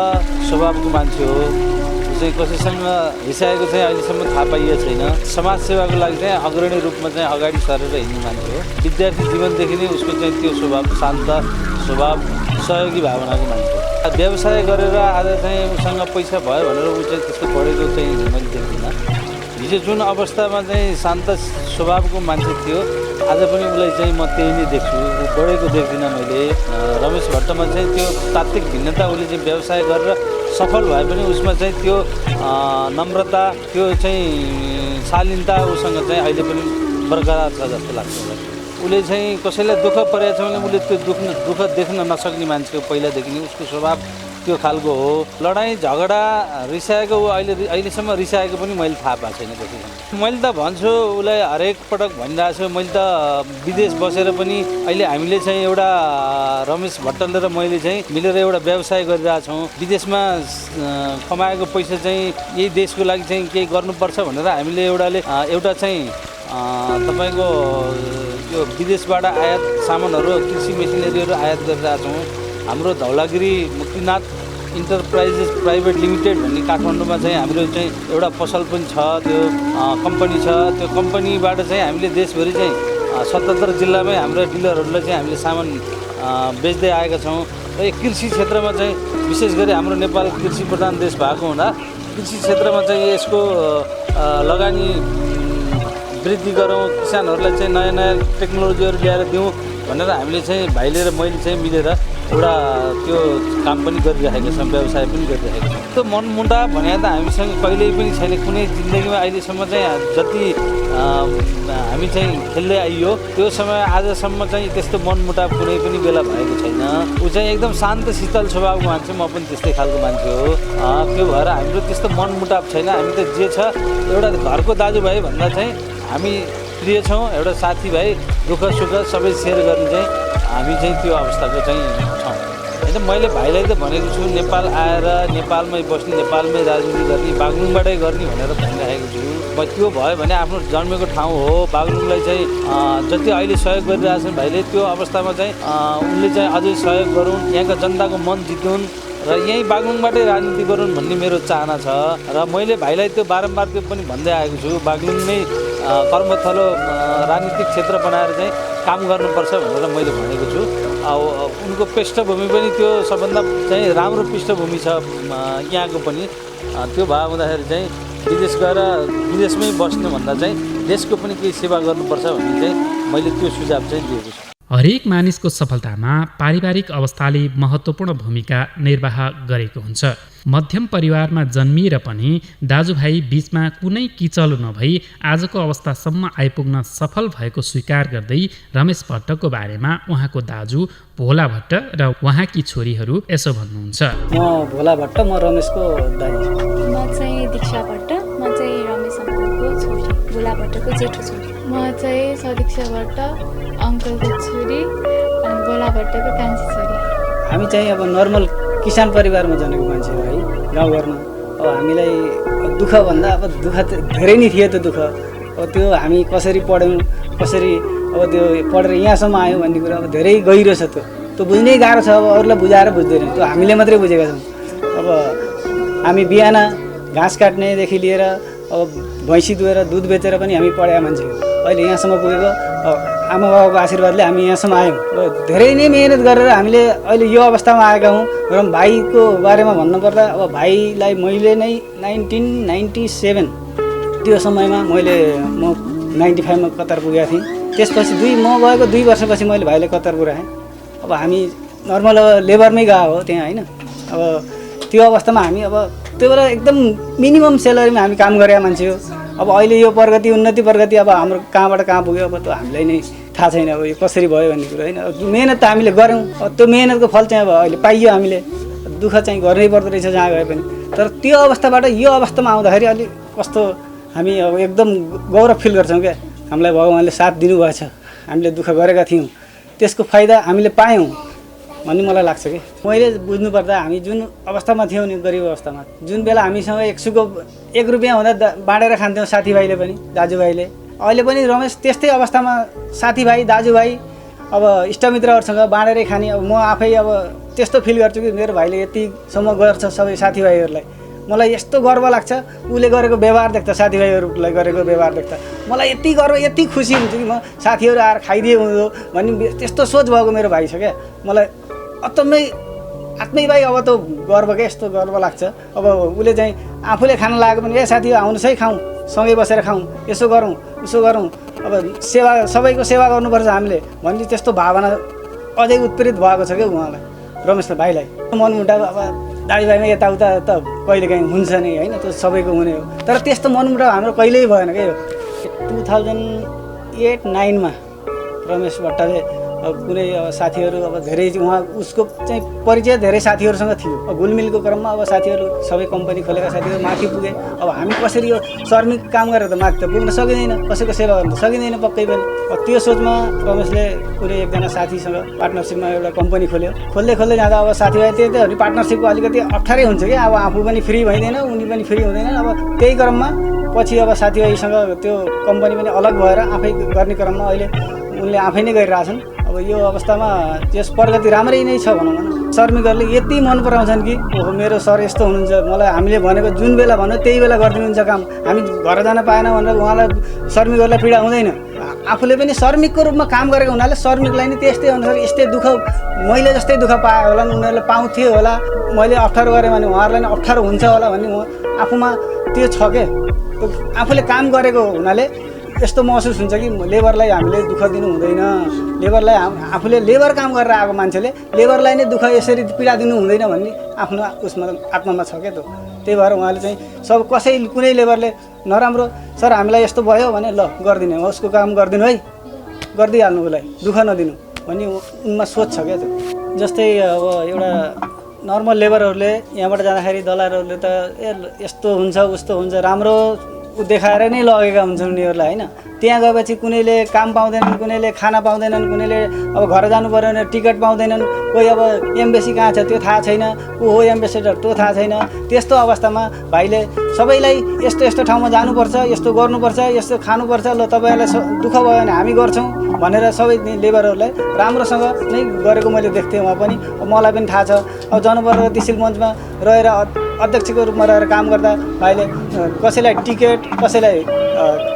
स्वभावको मान्छे हो। ऊ चाहिँ कसैसँग हिसाएको चाहिँ अहिलेसम्म थाहा पाइएको छैन। समाजसेवाको लागि चाहिँ अग्रणी रूपमा चाहिँ अगाडि सरेर हिँड्ने मान्छे हो। विद्यार्थी जीवनदेखि नै उसको चाहिँ त्यो स्वभाव शान्त स्वभाव, सहयोगी भावनाको मान्छे हो। व्यवसाय गरेर आज चाहिँ उसँग पैसा भयो भनेर ऊ चाहिँ त्यस्तो बढेको चाहिँ मैले देख्दिनँ। हिजो जुन अवस्थामा चाहिँ शान्त स्वभावको मान्छे थियो, आज पनि उसलाई चाहिँ म त्यही नै देख्छु, ऊ बढेको देख्दिनँ मैले। रमेश भट्टमा चाहिँ त्यो तात्विक भिन्नता, उसले चाहिँ व्यवसाय गरेर सफल भए पनि उसमा चाहिँ त्यो नम्रता, त्यो चाहिँ शालीनता उसँग चाहिँ अहिले पनि बरकरार छ जस्तो लाग्छ मलाई। उसले चाहिँ कसैलाई दुःख परेको छ भने उसले त्यो दुःख देख्न नसक्ने मान्छे हो। पहिलादेखि नै उसको स्वभाव त्यो खालको हो। लडाइँ झगडा रिसाएको अहिलेसम्म रिसाएको पनि मैले थाहा पाएको छैन कसैसँग। मैले त भन्छु उसलाई हरेक पटक भनिरहेको छु, मैले त विदेश बसेर पनि अहिले हामीले चाहिँ एउटा रमेश भट्टले र मैले चाहिँ मिलेर एउटा व्यवसाय गरिरहेछौँ। विदेशमा कमाएको पैसा चाहिँ यही देशको लागि चाहिँ केही गर्नुपर्छ भनेर हामीले एउटा चाहिँ तपाईँको यो विदेशबाट आयात सामानहरू कृषि मेसिनरीहरू आयात गरिरहेछौँ। हाम्रो Dhaulagiri Muktinath enterprises private limited भन्ने काठमाडौँमा चाहिँ हाम्रो चाहिँ एउटा पसल पनि छ, त्यो कम्पनी छ। त्यो कम्पनीबाट चाहिँ हामीले देशभरि चाहिँ 77 जिल्लामै हाम्रो डिलरहरूलाई चाहिँ हामीले सामान बेच्दै आएका छौँ। र यो कृषि क्षेत्रमा चाहिँ विशेष गरी हाम्रो नेपाल कृषि प्रधान देश भएको हुँदा कृषि क्षेत्रमा चाहिँ यसको लगानी वृद्धि गरौँ, किसानहरूलाई चाहिँ नयाँ नयाँ टेक्नोलोजीहरू ल्याएर दिउँ भनेर हामीले चाहिँ भाइले र मैले चाहिँ मिलेर एउटा त्यो काम पनि गरिरहेको छौँ, व्यवसाय पनि गरिरहेको छौँ। त्यो मनमुटाव भने त हामीसँग कहिल्यै पनि छैन। कुनै जिन्दगीमा अहिलेसम्म चाहिँ जति हामी चाहिँ खेल्दै आइयो त्यो समय आजसम्म चाहिँ त्यस्तो मनमुटाव कुनै पनि बेला भएको छैन। ऊ चाहिँ एकदम शान्त शीतल स्वभावको मान्छे, म पनि त्यस्तै खालको मान्छे हो। त्यो भएर हाम्रो त्यस्तो मनमुटाव छैन। हामी त जे छ एउटा घरको दाजुभाइ भन्दा चाहिँ हामी प्रिय छौँ। एउटा साथीभाइ दुःख सुख सबै सेयर गर्ने चाहिँ हामी चाहिँ त्यो अवस्थाको चाहिँ छौँ होइन। मैले भाइलाई त भनेको छु नेपाल आएर नेपालमै बस्ने, नेपालमै राजनीति गर्ने, बागलुङबाटै गर्ने भनेर भनिरहेको छु। त्यो भयो भने आफ्नो जन्मेको ठाउँ हो। बागलुङलाई चाहिँ जति अहिले सहयोग गरिरहेछन् भाइले, त्यो अवस्थामा चाहिँ उनले चाहिँ अझै सहयोग गरून्, यहाँको जनताको मन जितुन् र यहीँ बागलुङबाटै राजनीति गरून् भन्ने मेरो चाहना छ। र मैले भाइलाई त्यो बारम्बार त्यो पनि भन्दै आएको छु, बागलुङ नै कर्मथलो राजनीतिक क्षेत्र बनाएर चाहिँ काम गर्नुपर्छ भनेर मैले भनेको छु। उनको पृष्ठभूमि पनि त्यो सबभन्दा चाहिँ राम्रो पृष्ठभूमि छ यहाँको पनि। त्यो भए हुँदाखेरि चाहिँ विदेश गएर विदेशमै बस्नुभन्दा चाहिँ देशको पनि केही सेवा गर्नुपर्छ भन्ने चाहिँ मैले त्यो सुझाव चाहिँ दिएको छु। हरेक मानिसको सफलतामा पारिवारिक अवस्थाले महत्त्वपूर्ण भूमिका निर्वाह गरेको हुन्छ। मध्यम परिवारमा जन्मिएर पनि दाजुभाइ बीचमा कुनै किचलो नभई आजको अवस्थासम्म आइपुग्न सफल भएको स्वीकार गर्दै रमेश भट्टको बारेमा उहाँको दाजु भोला भट्ट र उहाँकी छोरीहरू यसो भन्नुहुन्छ। म भोला भट्ट, म रमेशको दाजु। म चाहिँ दीक्षा भट्ट, म चाहिँ रमेश अङ्कलको छोरी, भोला भट्टको जेठो छोरी। म चाहिँ सदीक्षा भट्ट, अङ्कलको छोरी, अनि भोला भट्टको कान्छी छोरी। हामी चाहिँ अब नर्मल किसान परिवारमा जन्मेको मान्छे हो है, गाउँघरमा। अब हामीलाई दुःखभन्दा अब दुःख धेरै नै थियो। त्यो दुःख अब त्यो हामी कसरी पढ्यौँ, कसरी अब त्यो पढेर यहाँसम्म आयौँ भन्ने कुरा अब धेरै गहिरो छ। त्यो बुझ्नै गाह्रो छ। अब अरूलाई बुझाएर बुझ्दैन, त्यो हामीले मात्रै बुझेका छौँ। अब हामी बिहान घाँस काट्नेदेखि लिएर अब भैँसी दुहेर दुध बेचेर पनि हामी पढेका मान्छे हो। अहिले यहाँसम्म पुगेको आमा बाबाको आशीर्वादले हामी यहाँसम्म आयौँ। अब धेरै नै मेहनत गरेर हामीले अहिले यो अवस्थामा आएका हौँ। र भाइको बारेमा भन्नुपर्दा अब भाइलाई मैले नै 1997 त्यो समयमा म 95 मा कतार पुगेको थिएँ। त्यसपछि म गएको 2 वर्षपछि मैले भाइले कतार पुऱ्याएँ। अब हामी नर्मल लेबरमै गएको हो त्यहाँ होइन। अब त्यो अवस्थामा हामी अब त्यो बेला एकदम मिनिमम सेलरीमा हामी काम गरेका मान्छे हो। अब अहिले यो उन्नति प्रगति अब हाम्रो कहाँबाट कहाँ पुग्यो अब त्यो हामीलाई नै थाहा छैन। अब यो कसरी भयो भन्ने कुरो होइन। मेहनत त हामीले गऱ्यौँ, त्यो मेहनतको फल चाहिँ अब अहिले पाइयो। हामीले दुःख चाहिँ गर्नै पर्दो रहेछ जहाँ गए पनि। तर त्यो अवस्थाबाट यो अवस्थामा आउँदाखेरि अलिक कस्तो हामी अब एकदम गौरव फिल गर्छौँ क्या। हामीलाई भगवान्ले साथ दिनुभएछ, हामीले दुःख गरेका थियौँ, त्यसको फाइदा हामीले पायौँ भन्ने मलाई लाग्छ कि। मैले बुझ्नुपर्दा हामी जुन अवस्थामा थियौँ नि, गरिब अवस्थामा, जुन बेला हामीसँग 1 रुपियाँ हुँदा बाँडेर खान्थ्यौँ साथीभाइले पनि, दाजुभाइले। अहिले पनि रमेश त्यस्तै अवस्थामा साथीभाइ दाजुभाइ अब इष्टमित्रहरूसँग बाँडेरै खाने। अब म आफै अब त्यस्तो फिल गर्छु कि मेरो भाइले यतिसम्म गर्छ सबै साथीभाइहरूलाई। मलाई यस्तो गर्व लाग्छ उसले गरेको व्यवहार देख्दा, साथीभाइहरूलाई गरेको व्यवहार देख्दा मलाई यति गर्व, यति खुसी हुन्छु कि म साथीहरू आएर खाइदिए हुँदो भन्ने त्यस्तो सोच भएको मेरो भाइ छ क्या। मलाई अत्तमै आत्मै भाइ अब त गर्व क्या, यस्तो गर्व लाग्छ। अब उसले चाहिँ आफूले खान लागेको पनि साथी आउनुहोस् है खाउँ, सँगै बसेर खाउँ, यसो गरौँ उसो गरौँ, अब सेवा सबैको सेवा गर्नुपर्छ हामीले भन्ने त्यस्तो भावना अझै उत्प्रेरित भएको छ क्या उहाँलाई, रमेश भाइलाई। मनमुटाव अब दाजुभाइमा यताउता त कहिलेकाहीँ हुन्छ नि होइन, त्यो सबैको हुने हो। तर त्यस्तो मनमुटाव हाम्रो कहिल्यै भएन क्या। यो 2008-09 मा रमेश भट्टले कुनै साथीहरू अब धेरै उहाँ उसको चाहिँ परिचय धेरै साथीहरूसँग थियो। घुलमिलको क्रममा अब साथीहरू सबै कम्पनी खोलेका साथीहरू माथि पुगे। अब हामी कसरी यो श्रमिक काम गरेर त माथि त पुग्न सकिँदैन, कसैको सेवा गर्न त सकिँदैन पक्कै पनि। त्यो सोचमा रमेशले कुनै एकजना साथीसँग पार्टनरसिपमा एउटा कम्पनी खोल्यो। खोल्दै जाँदा अब साथीभाइ त्यही पार्टनरसिपको अलिकति अप्ठ्यारै हुन्छ कि अब आफू पनि फ्री भइँदैन, उनी पनि फ्री हुँदैन। अब त्यही क्रममा पछि अब साथीभाइसँग त्यो कम्पनी पनि अलग भएर आफै गर्ने क्रममा अहिले उनले आफै नै गरिरहेछन्। अब यो अवस्थामा त्यस प्रगति राम्रै नै छ भनौँ न। श्रमिकहरूले यति मन पराउँछन् कि ओहो मेरो सर यस्तो हुनुहुन्छ, मलाई हामीले भनेको जुन बेला भन्यो त्यही बेला गरिदिनुहुन्छ काम, हामी घर जान पाएन भनेर उहाँलाई श्रमिकहरूलाई पीडा हुँदैन। आफूले पनि श्रमिकको रूपमा काम गरेको हुनाले श्रमिकलाई नि त्यस्तै अनुसार यस्तै दुःख मैले जस्तै दुःख पाएँ होला, उनीहरूले पाउँथ्यो होला, मैले अप्ठ्यारो गरेँ भने उहाँहरूलाई नि अप्ठ्यारो हुन्छ होला भन्ने आफूमा त्यो छ के। आफूले काम गरेको हुनाले यस्तो महसुस हुन्छ कि लेबरलाई हामीले दुःख दिनु हुँदैन, लेबरलाई आफूले लेबर काम गरेर आएको मान्छेले लेबरलाई नै दुःख यसरी पीडा दिनु हुँदैन भन्ने आफ्नो उसमा आत्मामा छ क्या त। त्यही भएर उहाँले चाहिँ सब कुनै लेबरले नराम्रो सर हामीलाई यस्तो भयो भने ल गरिदिने उसको काम गरिदिनु है, गरिदिइहाल्नु उसलाई दुःख नदिनु भन्ने उनमा सोच छ क्या त। जस्तै अब एउटा नर्मल लेबरहरूले यहाँबाट जाँदाखेरि दलालहरूले त यस्तो हुन्छ उस्तो हुन्छ राम्रो देखाएर नै लगेका हुन्छन् उनीहरूलाई होइन। त्यहाँ गएपछि कुनैले काम पाउँदैनन्, कुनैले खाना पाउँदैनन्, कुनैले अब घर जानु पऱ्यो भने टिकट पाउँदैनन्, कोही अब एम्बेसी कहाँ छ त्यो थाहा छैन, को हो एम्बेसेडर त्यो थाहा छैन। त्यस्तो अवस्थामा भाइले सबैलाई यस्तो यस्तो ठाउँमा जानुपर्छ, यस्तो गर्नुपर्छ, यस्तो खानुपर्छ, ल तपाईँहरूलाई दुःख भयो भने हामी गर्छौँ भनेर सबै लेबरहरूलाई राम्रोसँग नै गरेको मैले देख्थेँ। उहाँ पनि मलाई पनि थाहा छ। अब जनप्रगतिशील मञ्चमा रहेर अध्यक्षको रूपमा रहेर काम गर्दा भाइले कसैलाई टिकट, कसैलाई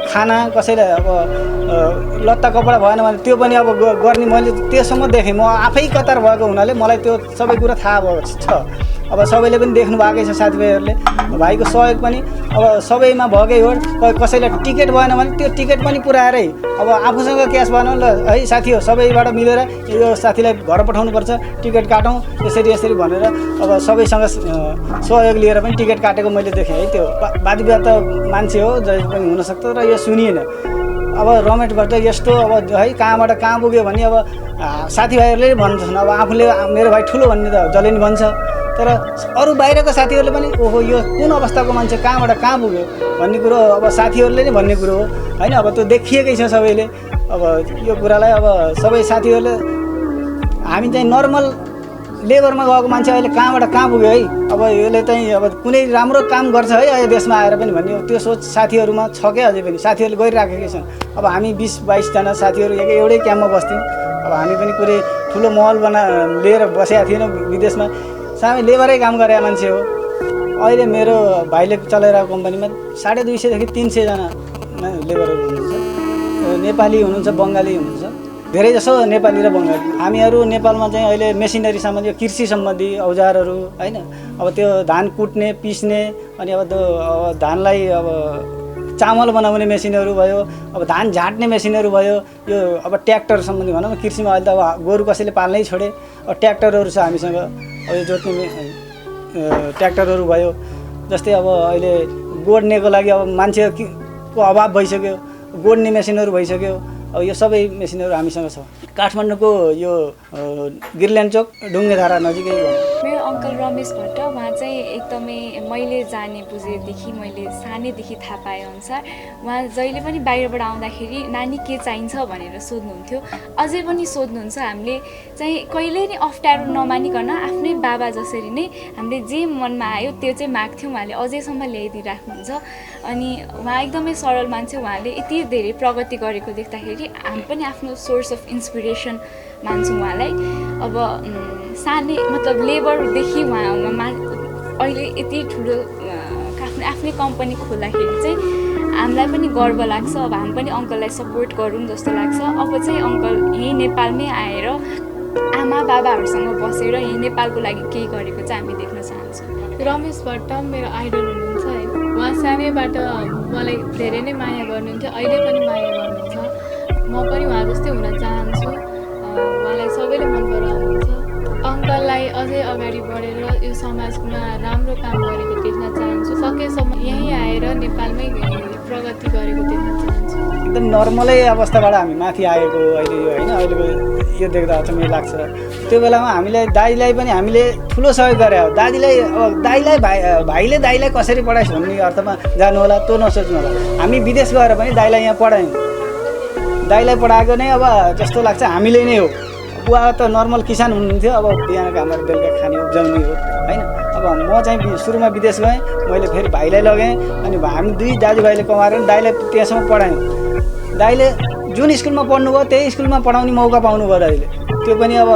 खाना, कसैलाई अब लत्ता कपडा भएन भने त्यो पनि अब गर्ने मैले त्योसम्म देखेँ। म आफै कतार भएको हुनाले मलाई त्यो सबै कुरा थाहा भएको छ। अब सबैले पनि देख्नु भएकै छ साथीभाइहरूले भाइको सहयोग पनि अब सबैमा भएकै हो। कसैलाई टिकट भएन भने त्यो टिकट पनि पुऱ्याएरै अब आफूसँग क्यास भएन ल है साथी हो सबैबाट मिलेर यो साथीलाई घर पठाउनुपर्छ, टिकट काटौँ यसरी भनेर अब सबैसँग सहयोग लिएर पनि टिकट काटेको मैले देखेँ है। त्यो वादविवाद त मान्छे हो जहिले पनि हुनसक्छ र यो सुनिएन। अब रमेशबाट यस्तो अब है कहाँबाट कहाँ पुग्यो भने अब साथीभाइहरूले भन्छन्, अब आफूले मेरो भाइ ठुलो भन्ने त जसले नि भन्छ, तर अरू बाहिरको साथीहरूले पनि ओहो यो कुन अवस्थाको मान्छे कहाँबाट कहाँ पुग्यो भन्ने कुरो अब साथीहरूले नै भन्ने कुरो हो होइन। अब त्यो देखिएकै छ सबैले। अब यो कुरालाई अब सबै साथीहरूले हामी चाहिँ नर्मल लेबरमा गएको मान्छे अहिले कहाँबाट कहाँ पुग्यो है, अब यसले चाहिँ अब कुनै राम्रो काम गर्छ है अहिले देशमा आएर पनि भन्ने त्यो सोच साथीहरूमा छ क्या। अझै पनि साथीहरूले गरिराखेकै छन्। अब हामी 20-22जना साथीहरू एउटै क्याम्पमा बस्थ्यौँ। अब हामी पनि कुनै ठुलो महल लिएर बसेका थिएनौँ विदेशमा, सामै लेबरै काम गरेका मान्छे हो। अहिले मेरो भाइले चलाइरहेको कम्पनीमा 250 देखि 300जना लेबरहरू हुनुहुन्छ। नेपाली हुनुहुन्छ, बङ्गाली हुनुहुन्छ, धेरै जसो नेपाली र बङ्गाली। हामीहरू नेपालमा चाहिँ अहिले मेसिनरी सम्बन्धी कृषि सम्बन्धी औजारहरू होइन, अब त्यो धान कुट्ने पिस्ने अनि अब त्यो धानलाई अब चामल बनाउने मेसिनहरू भयो, अब धान झाँट्ने मेसिनहरू भयो, यो अब ट्र्याक्टर सम्बन्धी भनौँ न कृषिमा अहिले त अब गोरु कसैले पाल्नै छोडे, अब ट्र्याक्टरहरू छ हामीसँग। अब यो जोत्ने ट्र्याक्टरहरू भयो। जस्तै अब अहिले गोड्नेको लागि अब मान्छेको अभाव भइसक्यो, गोड्ने मेसिनहरू भइसक्यो। अब यो सबै मेसिनहरू हामीसँग छ। काठमाडौँको यो गिरल्यान्ड चोक ढुङ्गेधारा नजिकै हो। मेरो अङ्कल रमेश भट्ट, उहाँ चाहिँ एकदमै मैले जाने बुझेदेखि मैले सानैदेखि थाहा पाएअनुसार उहाँ जहिले पनि बाहिरबाट आउँदाखेरि नानी के चाहिन्छ भनेर सोध्नुहुन्थ्यो, अझै पनि सोध्नुहुन्छ। हामीले चाहिँ कहिले नै अप्ठ्यारो नमानिकन आफ्नै बाबा जसरी नै हामीले जे मनमा आयो त्यो चाहिँ माग्थ्यौँ, उहाँले अझैसम्म ल्याइदिइराख्नुहुन्छ। अनि उहाँ एकदमै सरल मान्छे, उहाँले यति धेरै प्रगति गरेको देख्दाखेरि हामी पनि आफ्नो सोर्स अफ इन्सपिरेसन मान्छौँ उहाँलाई। अब सानै मतलब लेबरदेखि उहाँ अहिले यति ठुलो आफ्नै कम्पनी खोल्दाखेरि चाहिँ हामीलाई पनि गर्व लाग्छ। अब हामी पनि अङ्कललाई सपोर्ट गरौँ जस्तो लाग्छ। अब चाहिँ अङ्कल यहीँ नेपालमै आएर आमा बाबाहरूसँग बसेर यहीँ नेपालको लागि केही गरेको चाहिँ हामी देख्न चाहन्छौँ। रमेश भट्ट मेरो आइडल हुनुहुन्छ है। उहाँ सानैबाट मलाई धेरै नै माया गर्नुहुन्थ्यो, अहिले पनि माया गर्नुहुन्छ। म पनि उहाँ जस्तै हुन चाहन्छु। उहाँलाई सबैले मन पराउनुहुन्छ। अङ्कललाई अझै अगाडि बढेर यो समाजमा राम्रो काम गरेको देख्न चाहन्छु। सकेसम्म यहीँ आएर नेपालमै प्रगति गरेको देख्न चाहन्छु। एकदम नर्मलै अवस्थाबाट हामी माथि आएको अहिले यो होइन। अहिलेको यो देख्दा अचम्मै लाग्छ। त्यो बेलामा हामीलाई दाइलाई पनि हामीले ठुलो सहयोग गरे हो। दाइलाई भाइले दाइलाई कसरी पढाइस् भन्ने अर्थमा जानु होला, त्यो नसोच्नु होला। हामी विदेश गएर पनि दाइलाई यहाँ पढायौँ। दाइलाई पढाएको नै अब जस्तो लाग्छ हामीले नै हो। बुवा त नर्मल किसान हुनुहुन्थ्यो, अब बिहानको हाम्रो बेलुका खाने उब्जाउने हो होइन। अब म चाहिँ सुरुमा विदेश गएँ, मैले फेरि भाइलाई लगेँ अनि हामी दुई दाजुभाइले कमाएर दाइलाई त्यहाँसम्म पढायौँ। दाइले जुन स्कुलमा पढ्नुभयो त्यही स्कुलमा पढाउने मौका पाउनुभयो दाइले। त्यो पनि अब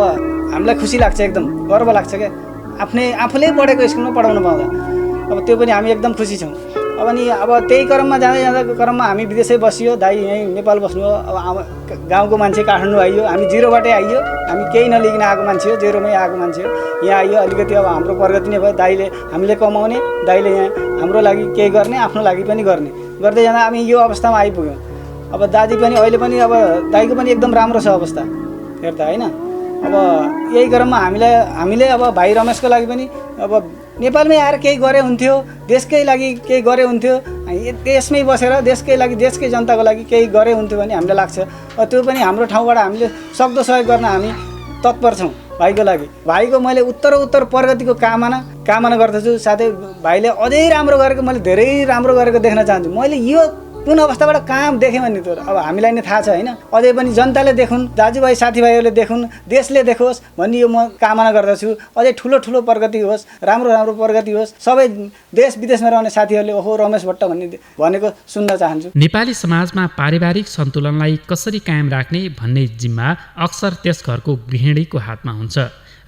हामीलाई खुसी लाग्छ, एकदम गर्व लाग्छ क्या आफूले पढेको स्कुलमा पढाउनु पाउँदा। अब त्यो पनि हामी एकदम खुसी छौँ। अब त्यही क्रममा जाँदा क्रममा हामी विदेशै बसियो, दाइ यहीँ नेपाल बस्नुभयो। अब गाउँको मान्छे काठमाडौँ आइयो, हामी जिरोबाटै आइयो, हामी केही नलिकन आएको मान्छे हो, जेरोमै आएको मान्छे हो। यहाँ आइयो, अलिकति अब हाम्रो प्रगति नै भयो। दाइले हामीले कमाउने, दाइले यहाँ हाम्रो लागि केही गर्ने, आफ्नो लागि पनि गर्ने गर्दै जाँदा हामी यो अवस्थामा आइपुग्यौँ। अब दादी पनि अहिले पनि अब दाइको पनि एकदम राम्रो छ अवस्था हेर्दा होइन। अब यही क्रममा हामीले अब भाइ रमेशको लागि पनि अब नेपालमै आएर केही गरे हुन्थ्यो, देशकै लागि केही गरे हुन्थ्यो, देशमै बसेर देशकै लागि देशकै जनताको लागि केही गरे हुन्थ्यो भन्ने हामीलाई लाग्छ। त्यो पनि हाम्रो ठाउँबाट हामीले सक्दो सहयोग गर्न हामी तत्पर छौँ भाइको लागि। भाइको मैले उत्तर प्रगतिको कामना गर्दछु। साथै भाइले अझै राम्रो गरेको, मैले धेरै राम्रो गरेको देख्न चाहन्छु। मैले यो कुन अवस्थाबाट कहाँ देखेँ भन्ने त अब हामीलाई नै थाहा छ होइन। अझै पनि जनताले देखुन्, दाजुभाइ साथीभाइहरूले देखुन्, देशले देखोस् भन्ने यो म कामना गर्दछु। अझै ठुलो प्रगति होस्, राम्रो प्रगति होस्। सबै देश विदेशमा रहने साथीहरूले ओहो रमेश भट्ट भनेको सुन्न चाहन्छु। नेपाली समाजमा पारिवारिक सन्तुलनलाई कसरी कायम राख्ने भन्ने जिम्मा अक्सर त्यस घरको गृहिणीको हातमा हुन्छ।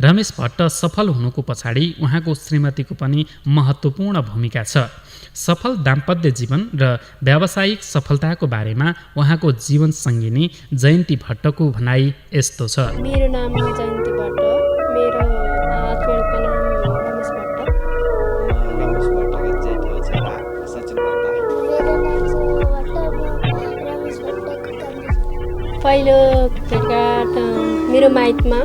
रमेश भट्ट सफल हुनुको पछाडि उहाँको श्रीमतीको पनि महत्त्वपूर्ण भूमिका छ। सफल दाम्पत्य जीवन र व्यावसायिक सफलताको बारेमा उहाँको जीवन सङ्गिनी जयन्ती भट्टको भनाइ यस्तो छ। मेरो नाम जयन्ती भट्ट, मेरो हस्बेन्डको नाम रमेश भट्ट। रमेश भट्टका जेठो छोरा सचिन भट्ट। मेरो नाम सोमा भट्ट, म रमेश भट्टको कन्या। पहिलो भेटघाट मेरो माइतमा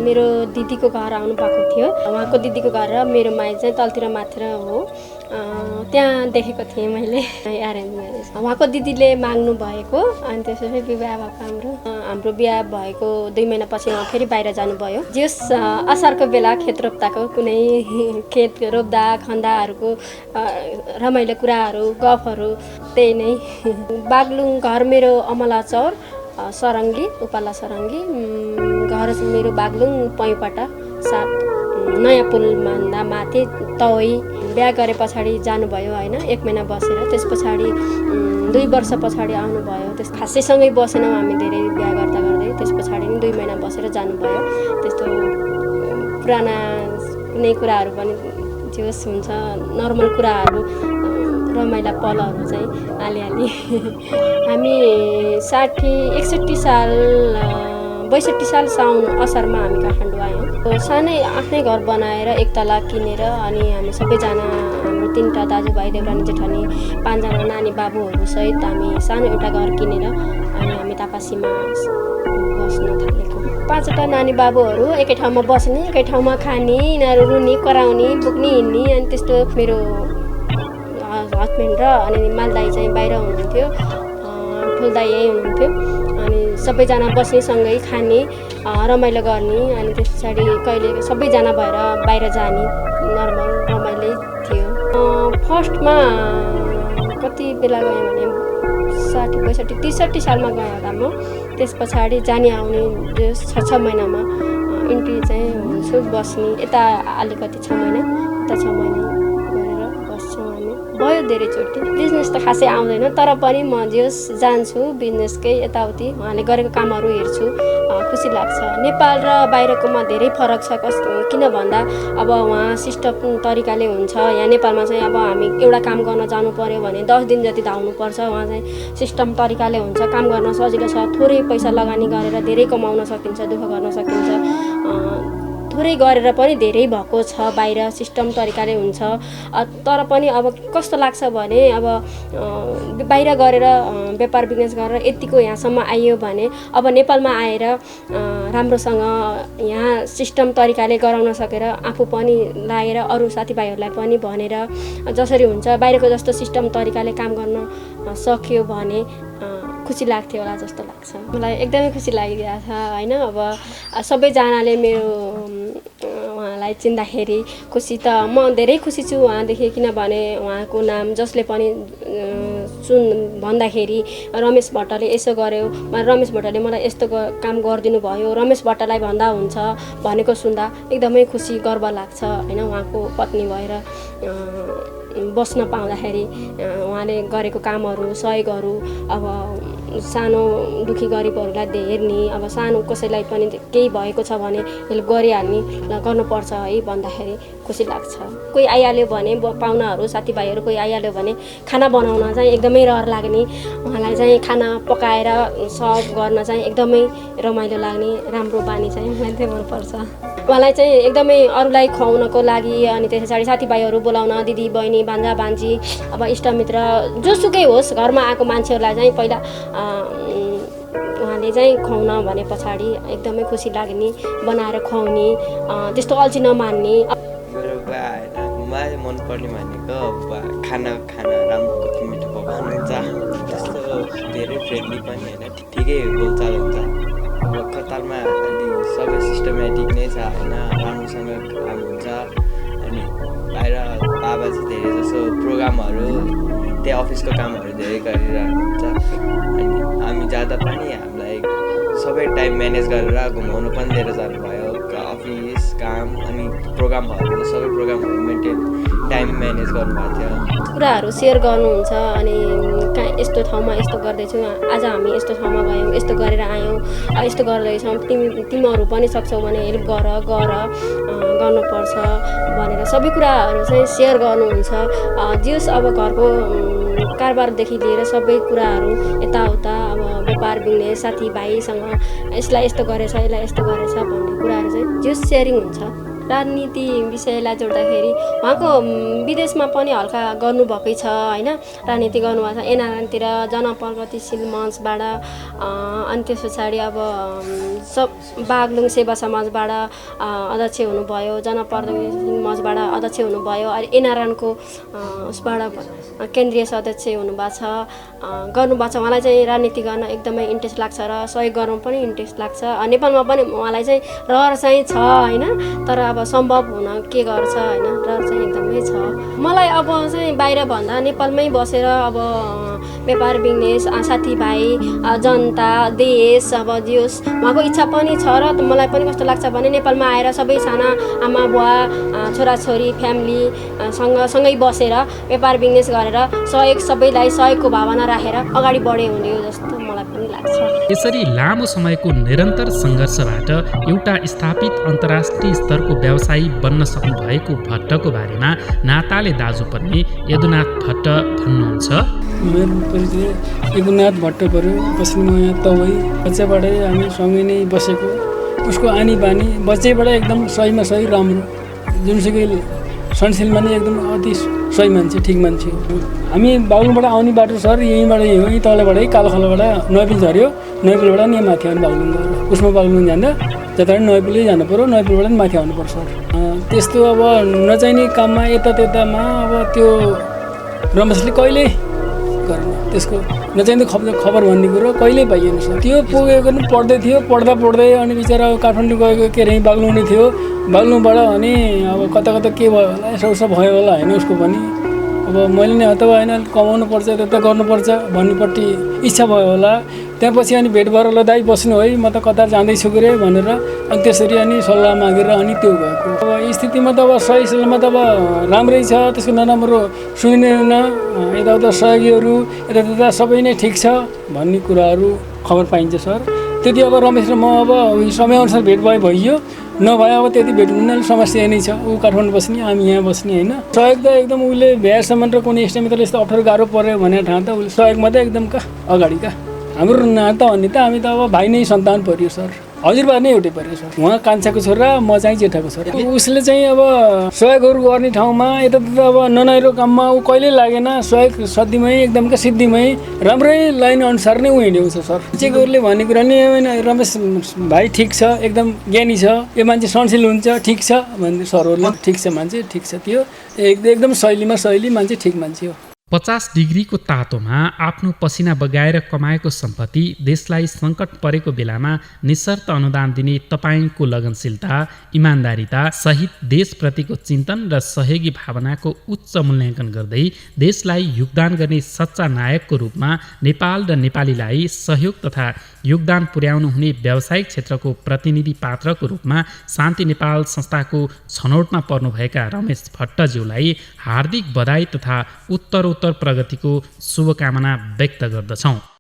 मेरो दिदीको घर आउनु भएको थियो। उहाँको दिदीको घर र मेरो माइत चाहिँ तलतिर माथि हो, त्यहाँ देखेको थिएँ मैले एरेन्ज म्यारेज। उहाँको दिदीले माग्नु भएको अनि त्यसपछि विवाह भएको हाम्रो बिहा भएको 2 महिनापछि उहाँ फेरि बाहिर जानुभयो। जस असारको बेला खेत रोप्दाको कुनै खेत रोप्दा खन्दाहरूको रमाइलो कुराहरू गफहरू त्यही नै। बागलुङ घर मेरो अमला चौर सरङ्गी, उपाला सरङ्गी। घर मेरो बागलुङ पैँपाटा 7 नयाँ पुलभन्दा माथि तवै। बिहा गरे पछाडि जानुभयो होइन, 1 महिना बसेर। त्यस पछाडि 2 वर्ष पछाडि आउनुभयो। त्यस खासैसँगै बसेनौँ हामी धेरै बिहा गर्दा गर्दै। त्यस पछाडि नि 2 महिना बसेर जानुभयो। त्यस्तो पुराना कुनै कुराहरू पनि जोस हुन्छ, नर्मल कुराहरू रमाइला पलहरू चाहिँ अलिअलि। हामी 61 साल 62 साल साउन असारमा हामी काठमाडौँ आयौँ। सानै आफ्नै घर बनाएर 1 तला किनेर अनि हामी सबैजना हाम्रो 3टा दाजुभाइ देउरानी जेठानी 5 जना नानी बाबुहरू सहित हामी सानो एउटा घर किनेर अनि हामी तापासीमा बस्न थालेको। 5वटा नानी बाबुहरू एकै ठाउँमा बस्ने, एकै ठाउँमा खाने, यिनीहरू रुने कराउने बोक्ने हिँड्ने। अनि त्यस्तो मेरो हस्बेन्ड र अनि मालदाई चाहिँ बाहिर हुनुहुन्थ्यो, ठुल्दाई यहीँ हुनुहुन्थ्यो। अनि सबैजना बस्नेसँगै खाने रमाइलो गर्ने। अनि त्यस पछाडि कहिले सबैजना भएर बाहिर जाने नर्मल रमाइलो थियो। फर्स्टमा कति बेला गएँ भने 60 62 63 सालमा गएँ होला म। त्यस पछाडि जाने आउने 6 महिनामा इन्ट्री चाहिँ हुन्छु, बस्ने। यता अलिकति 6 महिना, उता 6 महिना गरेर बस्छौँ हामी। भयो धेरैचोटि। बिजनेस त खासै आउँदैन, तर पनि म जस जान्छु बिजनेसकै यताउति उहाँले गरेको कामहरू हेर्छु, खुसी लाग्छ। नेपाल र बाहिरकोमा धेरै फरक छ। किन भन्दा अब उहाँ सिस्टम तरिकाले हुन्छ। यहाँ नेपालमा चाहिँ अब हामी एउटा काम गर्न जानु पर्यो भने 10 दिन जति धाउनुपर्छ। उहाँ चाहिँ सिस्टम तरिकाले हुन्छ, काम गर्न सजिलो छ। थोरै पैसा लगानी गरेर धेरै कमाउन सकिन्छ, दुःख गर्न सकिन्छ। थोरै गरेर पनि धेरै भएको छ, बाहिर सिस्टम तरिकाले हुन्छ। तर पनि अब कस्तो लाग्छ भने अब बाहिर गरेर व्यापार बिजनेस गरेर यतिको यहाँसम्म आइयो भने अब नेपालमा आएर राम्रोसँग यहाँ सिस्टम तरिकाले गराउन सकेर आफू पनि लागेर अरू साथीभाइहरूलाई पनि भनेर जसरी हुन्छ बाहिरको जस्तो सिस्टम तरिकाले काम गर्न सक्यो भने खुसी लाग्थ्यो होला जस्तो लाग्छ मलाई एकदमै खुसी लागिरहेको छ होइन अब सबैजनाले मेरो उहाँलाई चिन्दाखेरि खुसी त म धेरै खुसी छु उहाँदेखि किनभने उहाँको नाम जसले पनि भन्दाखेरि रमेश भट्टले यसो गर्यो रमेश भट्टले मलाई यस्तो काम गरिदिनु भयो रमेश भट्टलाई भन्दा हुन्छ भनेको सुन्दा एकदमै खुसी गर्व लाग्छ होइन उहाँको पत्नी भएर बस्न पाउँदाखेरि उहाँले गरेको कामहरू सहयोगहरू अब सानो दुखी गरिबहरूलाई हेर्ने अब सानो कसैलाई पनि केही भएको छ भने हेल्प गरिहाल्ने गर्नुपर्छ है भन्दाखेरि खुसी लाग्छ कोही आइहाल्यो भने पाहुनाहरू साथीभाइहरू कोही आइहाल्यो भने खाना बनाउन चाहिँ एकदमै रहर लाग्ने उहाँलाई चाहिँ खाना पकाएर सर्भ गर्न चाहिँ एकदमै रमाइलो लाग्ने राम्रो बानी चाहिँ मलाई चाहिँ मनपर्छ उहाँलाई चाहिँ एकदमै अरूलाई खुवाउनको लागि अनि त्यस पछाडि साथीभाइहरू बोलाउन दिदी बहिनी भान्जा भान्जी अब इष्टमित्र जोसुकै होस् घरमा आएको मान्छेहरूलाई चाहिँ पहिला उहाँले चाहिँ खुवाउन भने पछाडि एकदमै खुसी लाग्ने बनाएर खुवाउने त्यस्तो अल्छी नमान्ने मेरो बा होइन मलाई मनपर्ने भनेको खाना राम्रो मिठो पकाउनुहुन्छ त्यस्तो धेरै फ्रेन्डली पनि होइन ठिकै बोलचाल हुन्छ अब कतारमा अलि सबै सिस्टमेटिक नै छ होइन राम्रोसँग काम हुन्छ अनि बाहिर बाबा चाहिँ धेरै जसो प्रोग्रामहरू त्यही अफिसको कामहरू धेरै गरिरहनुहुन्छ अनि हामी जाँदा पनि हामीलाई सबै टाइम म्यानेज गरेर घुमाउनु पनि लिएर जानुभयो अफिस काम अनि प्रोग्रामहरू सबै प्रोग्रामहरू मेन्टेन टाइम म्यानेज गर्नुभएको थियो कुराहरू सेयर गर्नुहुन्छ अनि कहाँ यस्तो ठाउँमा यस्तो गर्दैछौँ आज हामी यस्तो ठाउँमा गयौँ यस्तो गरेर आयौँ यस्तो गर्दैछौँ तिमीहरू पनि सक्छौ भने हेल्प गर्नुपर्छ भनेर सबै कुराहरू चाहिँ सेयर गर्नुहुन्छ जस अब घरको कारोबारदेखि लिएर सबै कुराहरू यताउता अब व्यापार बिजनेस साथीभाइसँग यसलाई यस्तो गरेछ यसलाई यस्तो गरेछ भन्ने कुराहरू चाहिँ जो सेयरिङ हुन्छ राजनीति विषयलाई जोड्दाखेरि उहाँको विदेशमा पनि हल्का गर्नुभएकै छ होइन राजनीति गर्नुभएको छ एनआरएनतिर जनप्रगतिशील मञ्चबाट अनि त्यस पछाडि अब बागलुङ सेवा समाजबाट अध्यक्ष हुनुभयो जनप्रगतिशील मञ्चबाट अध्यक्ष हुनुभयो अहिले एनआरएनको उसबाट केन्द्रीय सदस्य हुनुभएको छ गर्नुभएको छ उहाँलाई चाहिँ राजनीति गर्न एकदमै इन्ट्रेस्ट लाग्छ र सहयोग गर्नु पनि इन्ट्रेस्ट लाग्छ नेपालमा पनि उहाँलाई चाहिँ रहर चाहिँ छ होइन तर अब सम्भव हुन के गर्छ होइन रहर चाहिँ एकदमै छ मलाई अब चाहिँ बाहिर भन्दा नेपालमै बसेर अब व्यापार बिजनेस साथीभाइ जनता देश अब जोस् उहाँको इच्छा पनि छ र मलाई पनि कस्तो लाग्छ भने नेपालमा आएर सबै साना आमा बुवा छोराछोरी फ्यामिली सँगै बसेर व्यापार बिजनेस गरेर सहयोग सबैलाई सहयोगको भावना राखेर अगाडि बढे हुने हो जस्तो मलाई पनि लाग्छ यसरी लामो समयको निरन्तर सङ्घर्षबाट एउटा स्थापित अन्तर्राष्ट्रिय स्तरको व्यवसायी बन्न सक्नु भएको भट्टको बारेमा नाताले दाजु पर्ने यदुनाथ भट्ट भन्नुहुन्छ मेरो परिचय यदुनाथ भट्ट पऱ्यो बस्ने म यहाँ तवै बच्चाबाटै हामी सँगै नै बसेको उसको आनी बानी बच्चैबाट एकदम सहीमा सही राम्रो जुनसुकै सनसिलमा नै एकदम अति सही मान्छे ठिक मान्छे हामी बागलुङबाट आउने बाटो सर यहीँबाट यहीँ तलबाटै कालोखालोबाट नैपुल झऱ्यो नैपुलबाट नि माथि आउने बागलुङ गएर उसमा बागलुङ जाँदा जता नैपुलै जानु पऱ्यो नैपुलबाट नि माथि आउनुपर्छ त्यस्तो अब नचाहिने काममा यतात्यतामा अब त्यो रमेशले कहिले गरेन त्यसको नचाहिँदो खबर भन्ने कुरो कहिल्यै पाइएन सर त्यो पुगेको पनि पढ्दै थियो पढ्दै अनि बिचरा काठमाडौँ गएको के अरे बागलुङ नै थियो बागलुङबाट अनि अब कता के भयो होला यसो भयो होला होइन उसको पनि अब मैले नै अथवा होइन कमाउनु पर्छ त्यता गर्नुपर्छ भन्नेपट्टि इच्छा भयो होला त्यहाँपछि अनि भेट भएर ल दाइ बस्नु है म त कतार जाँदैछु के अरे भनेर अनि त्यसरी अनि सल्लाह मागेर अनि त्यो भएको अब स्थितिमा त अब सही सल्लाहमा त अब राम्रै छ त्यसको नराम्रो सुनिँदैन यताउता सहयोगीहरू यताउता सबै नै ठिक छ भन्ने कुराहरू खबर पाइन्छ सर त्यति अब रमेश र म अब समयअनुसार भेट भइयो नभए अब त्यति भेट हुने समस्या नै छ ऊ काठमाडौँ बस्ने हामी यहाँ बस्ने होइन सहयोग त एकदम उसले भ्याएसम्म र कुनै इष्टमित्रले यस्तो अप्ठ्यारो गाह्रो पऱ्यो भनेर ठाउँ त उसले सहयोगमा त एकदम अगाडि हाम्रो नाता भन्ने त हामी त अब भाइ नै सन्तान पऱ्यो सर हजुरबा नै एउटै पऱ्यो सर उहाँ कान्छाको छोरा म चाहिँ जेठाको छोरा उसले चाहिँ अब सहयोगहरू गर्ने ठाउँमा यताउता अब ननाइरो काममा ऊ कहिल्यै लागेन सहयोग सधैँमै एकदम सिद्धिमै राम्रै लाइन अनुसार नै ऊ हिँडेको छ सर चेकहरूले भन्ने कुरा नि रमेश भाइ ठिक छ एकदम ज्ञानी छ यो मान्छे सहनशील हुन्छ ठिक छ भन्ने सरहरूले ठिक छ मान्छे ठिक छ त्यो एकदम शैली मान्छे ठिक मान्छे हो 50 डिग्रीको तातोमा आफ्नो पसिना बगाएर कमाएको सम्पत्ति देशलाई सङ्कट परेको बेलामा निशर्त अनुदान दिने तपाईँको लगनशीलता, इमान्दारिता सहित देशप्रतिको चिन्तन र सहयोगी भावनाको उच्च मूल्याङ्कन गर्दै देशलाई योगदान गर्ने सच्चा नायकको रूपमा नेपाल र नेपालीलाई सहयोग तथा योगदान पुर्याउनु हुने व्यावसायिक क्षेत्रको प्रतिनिधि पात्रको रूपमा शान्ति नेपाल संस्थाको छनौटमा पर्नुभएका रमेश भट्टज्यूलाई हार्दिक बधाई तथा उत्तरोत्तर प्रगतिको शुभकामना व्यक्त गर्दछौँ।